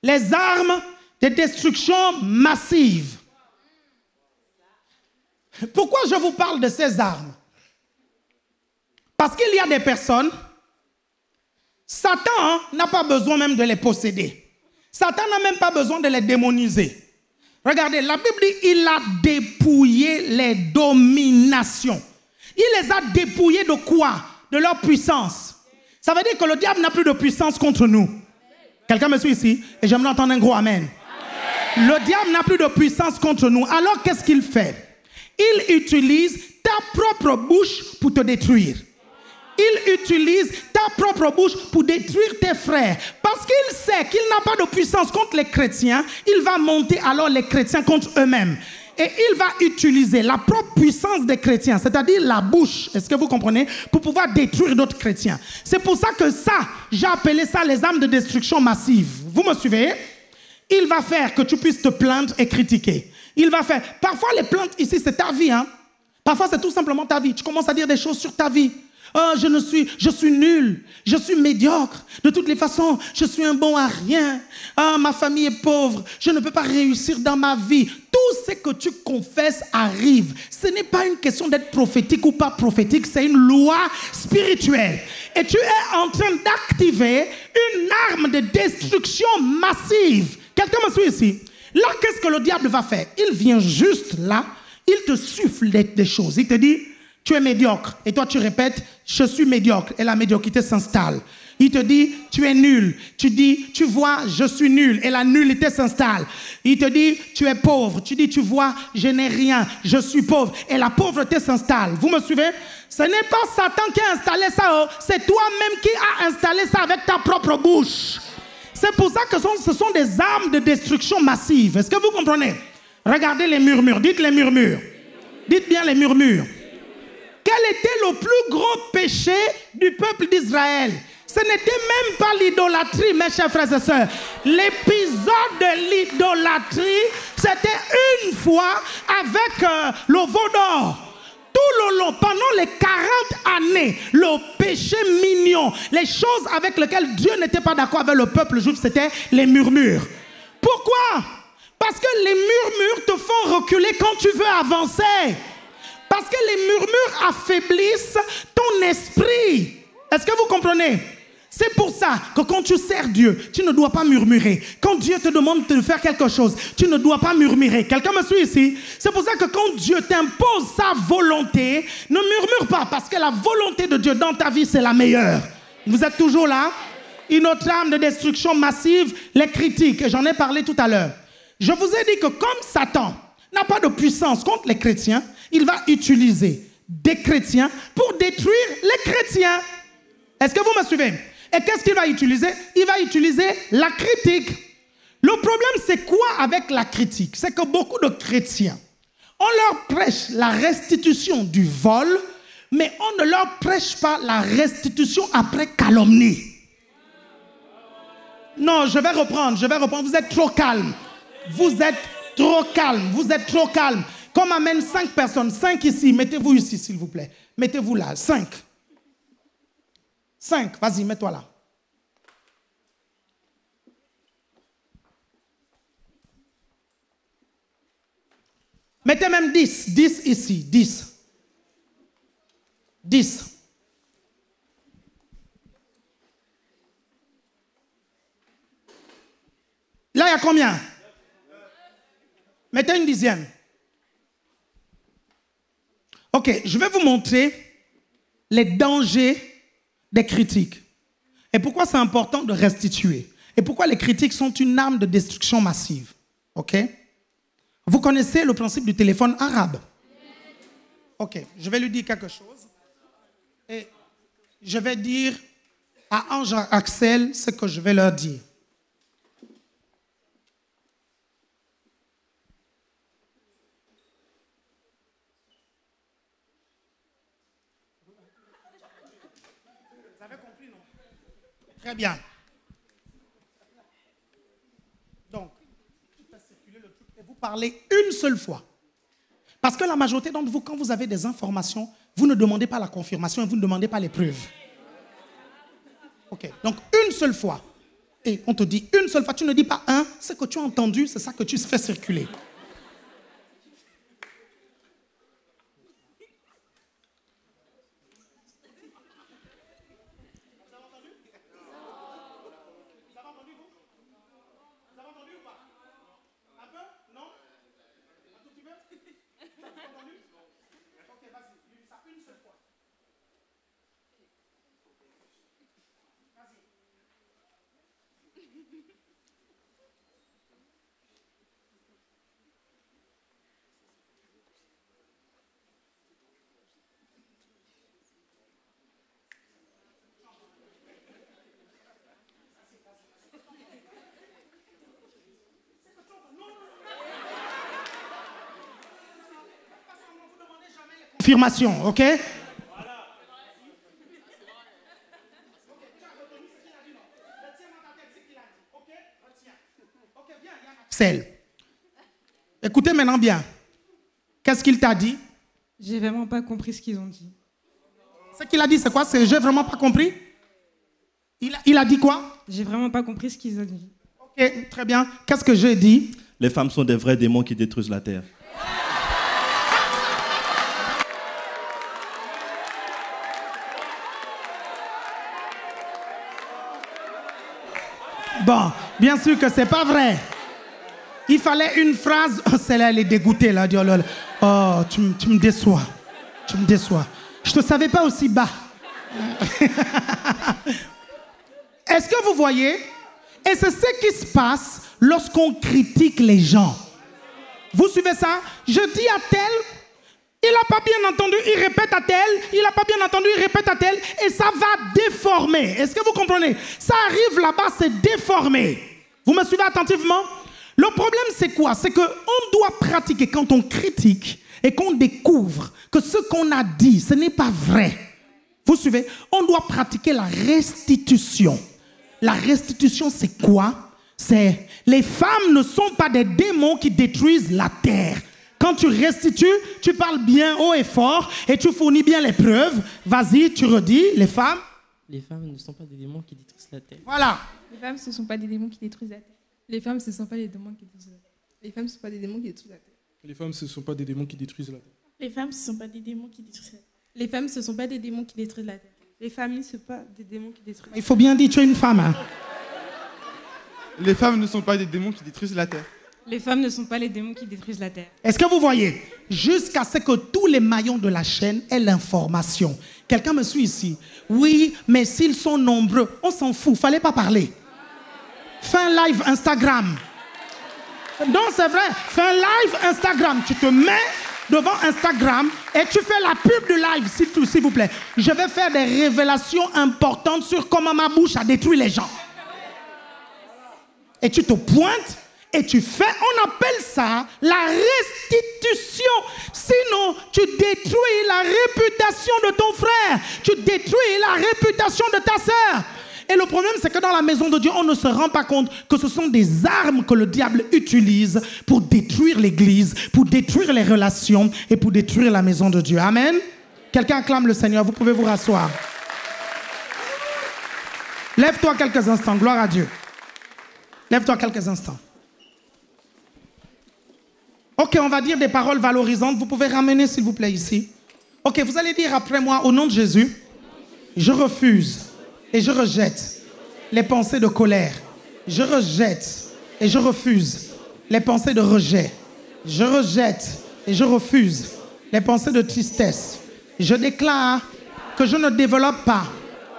Les armes de destruction massive. Pourquoi je vous parle de ces armes? Parce qu'il y a des personnes, Satan n'a pas besoin même de les posséder. Satan n'a même pas besoin de les démoniser. Regardez, la Bible dit il a dépouillé les dominations. Il les a dépouillés de quoi? De leur puissance. Ça veut dire que le diable n'a plus de puissance contre nous. Quelqu'un me suit ici? Et j'aimerais entendre un gros amen. Le diable n'a plus de puissance contre nous. Alors qu'est-ce qu'il fait? Il utilise ta propre bouche pour te détruire. Il utilise ta propre bouche pour détruire tes frères. Parce qu'il sait qu'il n'a pas de puissance contre les chrétiens, il va monter alors les chrétiens contre eux-mêmes. Et il va utiliser la propre puissance des chrétiens, c'est-à-dire la bouche, est-ce que vous comprenez, pour pouvoir détruire d'autres chrétiens. C'est pour ça que ça, j'ai appelé ça les armes de destruction massive. Vous me suivez? Il va faire que tu puisses te plaindre et critiquer. Il va faire, parfois les plaintes ici c'est ta vie, hein. Parfois c'est tout simplement ta vie. Tu commences à dire des choses sur ta vie. Oh, je suis nul, je suis médiocre. De toutes les façons, je suis un bon à rien. Ah, ma famille est pauvre, je ne peux pas réussir dans ma vie. Tout ce que tu confesses arrive. Ce n'est pas une question d'être prophétique ou pas prophétique, c'est une loi spirituelle. Et tu es en train d'activer une arme de destruction massive. Quelqu'un me suit ici? Là, qu'est-ce que le diable va faire? Il vient juste là, il te souffle des choses. Il te dit, tu es médiocre. Et toi, tu répètes, je suis médiocre. Et la médiocrité s'installe. Il te dit, tu es nul. Tu dis, tu vois, je suis nul. Et la nullité s'installe. Il te dit, tu es pauvre. Tu dis, tu vois, je n'ai rien. Je suis pauvre. Et la pauvreté s'installe. Vous me suivez? Ce n'est pas Satan qui a installé ça. Oh. C'est toi-même qui as installé ça avec ta propre bouche. C'est pour ça que ce sont des armes de destruction massive. Est-ce que vous comprenez? Regardez les murmures. Dites les murmures. Dites bien les murmures. Quel était le plus gros péché du peuple d'Israël? Ce n'était même pas l'idolâtrie, mes chers frères et sœurs. L'épisode de l'idolâtrie, c'était une fois avec le veau d'or. Tout le long, pendant les 40 années, le péché mignon, les choses avec lesquelles Dieu n'était pas d'accord avec le peuple juif, c'était les murmures. Pourquoi? Parce que les murmures te font reculer quand tu veux avancer. Parce que les murmures affaiblissent ton esprit. Est-ce que vous comprenez? C'est pour ça que quand tu sers Dieu, tu ne dois pas murmurer. Quand Dieu te demande de faire quelque chose, tu ne dois pas murmurer. Quelqu'un me suit ici? C'est pour ça que quand Dieu t'impose sa volonté, ne murmure pas, parce que la volonté de Dieu dans ta vie, c'est la meilleure. Vous êtes toujours là? Une autre arme de destruction massive, les critiques. Et j'en ai parlé tout à l'heure. Je vous ai dit que comme Satan n'a pas de puissance contre les chrétiens, il va utiliser des chrétiens pour détruire les chrétiens. Est-ce que vous me suivez? Et qu'est-ce qu'il va utiliser? Il va utiliser la critique. Le problème, c'est quoi avec la critique? C'est que beaucoup de chrétiens, on leur prêche la restitution du vol, mais on ne leur prêche pas la restitution après calomnie. Non, je vais reprendre. Vous êtes trop calme. Vous êtes trop calme. Comme amène 5 personnes, 5 ici, mettez-vous ici, s'il vous plaît. Mettez-vous là, 5. 5, vas-y, mets-toi là. Mettez même 10. 10 ici, 10. 10. Là, il y a combien? Mettez une dizaine. Ok, je vais vous montrer les dangers des critiques. Et pourquoi c'est important de restituer. Et pourquoi les critiques sont une arme de destruction massive. Ok? Vous connaissez le principe du téléphone arabe? Ok, je vais lui dire quelque chose. Et je vais dire à Ange Axel ce que je vais leur dire. Vous avez compris, non? Très bien. Donc, tu fais circuler le truc et vous parlez une seule fois. Parce que la majorité d'entre vous, quand vous avez des informations, vous ne demandez pas la confirmation et vous ne demandez pas les preuves. Ok, donc une seule fois. Et on te dit une seule fois, tu ne dis pas un, ce que tu as entendu, c'est ça que tu fais circuler. Confirmation, ok? Écoutez maintenant bien. Qu'est-ce qu'il t'a dit? J'ai vraiment pas compris ce qu'ils ont dit. Ce qu'il a dit, c'est quoi? C'est j'ai vraiment pas compris? Il a dit quoi? J'ai vraiment pas compris ce qu'ils ont dit. Ok, très bien. Qu'est-ce que j'ai dit? Les femmes sont des vrais démons qui détruisent la terre. Bon, bien sûr que c'est pas vrai. Il fallait une phrase. Oh, celle-là, elle est dégoûtée là. Oh, tu me déçois. Tu me déçois. Je te savais pas aussi bas. Est-ce que vous voyez? Et c'est ce qui se passe lorsqu'on critique les gens. Vous suivez ça? Je dis à tel, il n'a pas bien entendu, il répète à tel, il n'a pas bien entendu, il répète à tel, et ça va déformer. Est-ce que vous comprenez? Ça arrive là-bas, c'est déformé. Vous me suivez attentivement? Le problème, c'est quoi? C'est qu'on doit pratiquer quand on critique et qu'on découvre que ce qu'on a dit, ce n'est pas vrai. Vous suivez? On doit pratiquer la restitution. La restitution, c'est quoi? C'est les femmes ne sont pas des démons qui détruisent la terre. Quand tu restitues, tu parles bien haut et fort et tu fournis bien les preuves. Vas-y, tu redis, les femmes. Les femmes ne sont pas des démons qui détruisent la terre. Voilà. Les femmes, ce ne sont pas des démons qui détruisent la terre. Les femmes, ce ne sont pas des démons qui détruisent la terre. Les femmes, ce ne sont pas des démons qui détruisent la terre. Les femmes, ce ne sont pas des démons qui détruisent la terre. Les femmes, ce ne sont pas des démons qui détruisent la terre. Les femmes, ce ne sont pas des démons qui détruisent la terre. Les familles, ce ne sont pas des démons qui détruisent. Il faut bien dire, tu es une femme. Hein. Les femmes ne sont pas des démons qui détruisent la terre. Les femmes ne sont pas les démons qui détruisent la terre. Est-ce que vous voyez? Jusqu'à ce que tous les maillons de la chaîne aient l'information. Quelqu'un me suit ici? Oui, mais s'ils sont nombreux, on s'en fout, fallait pas parler. Fais un live Instagram. Non, c'est vrai. Fais un live Instagram. Tu te mets devant Instagram et tu fais la pub de live, s'il vous plaît. Je vais faire des révélations importantes sur comment ma bouche a détruit les gens. Et tu te pointes et tu fais, on appelle ça la restitution. Sinon, tu détruis la réputation de ton frère. Tu détruis la réputation de ta sœur. Et le problème, c'est que dans la maison de Dieu, on ne se rend pas compte que ce sont des armes que le diable utilise pour détruire l'église, pour détruire les relations et pour détruire la maison de Dieu. Amen. Quelqu'un acclame le Seigneur, vous pouvez vous rasseoir. Lève-toi quelques instants, gloire à Dieu. Lève-toi quelques instants. Ok, on va dire des paroles valorisantes. Vous pouvez ramener, s'il vous plaît, ici. Ok, vous allez dire après moi, au nom de Jésus, je refuse et je rejette les pensées de colère. Je rejette et je refuse les pensées de rejet. Je rejette et je refuse les pensées de tristesse. Je déclare que je ne développe pas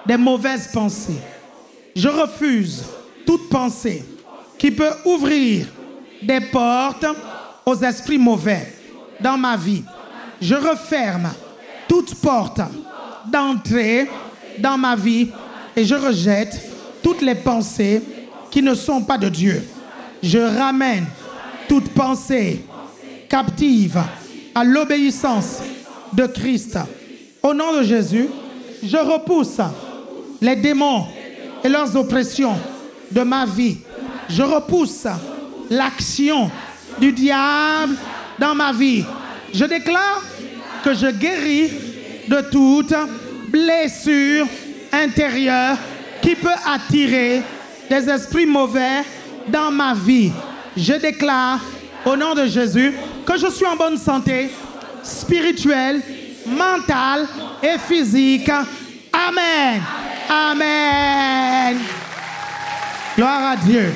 des mauvaises pensées. Je refuse toute pensée qui peut ouvrir des portes aux esprits mauvais dans ma vie. Je referme toute porte d'entrée dans ma vie et je rejette toutes les pensées qui ne sont pas de Dieu. Je ramène toute pensée captive à l'obéissance de Christ. Au nom de Jésus, je repousse les démons et leurs oppressions de ma vie. Je repousse l'action du diable dans ma vie. Je déclare que je guéris de toute blessure intérieure qui peut attirer des esprits mauvais dans ma vie. Je déclare au nom de Jésus que je suis en bonne santé spirituelle, mentale et physique. Amen. Amen. Gloire à Dieu.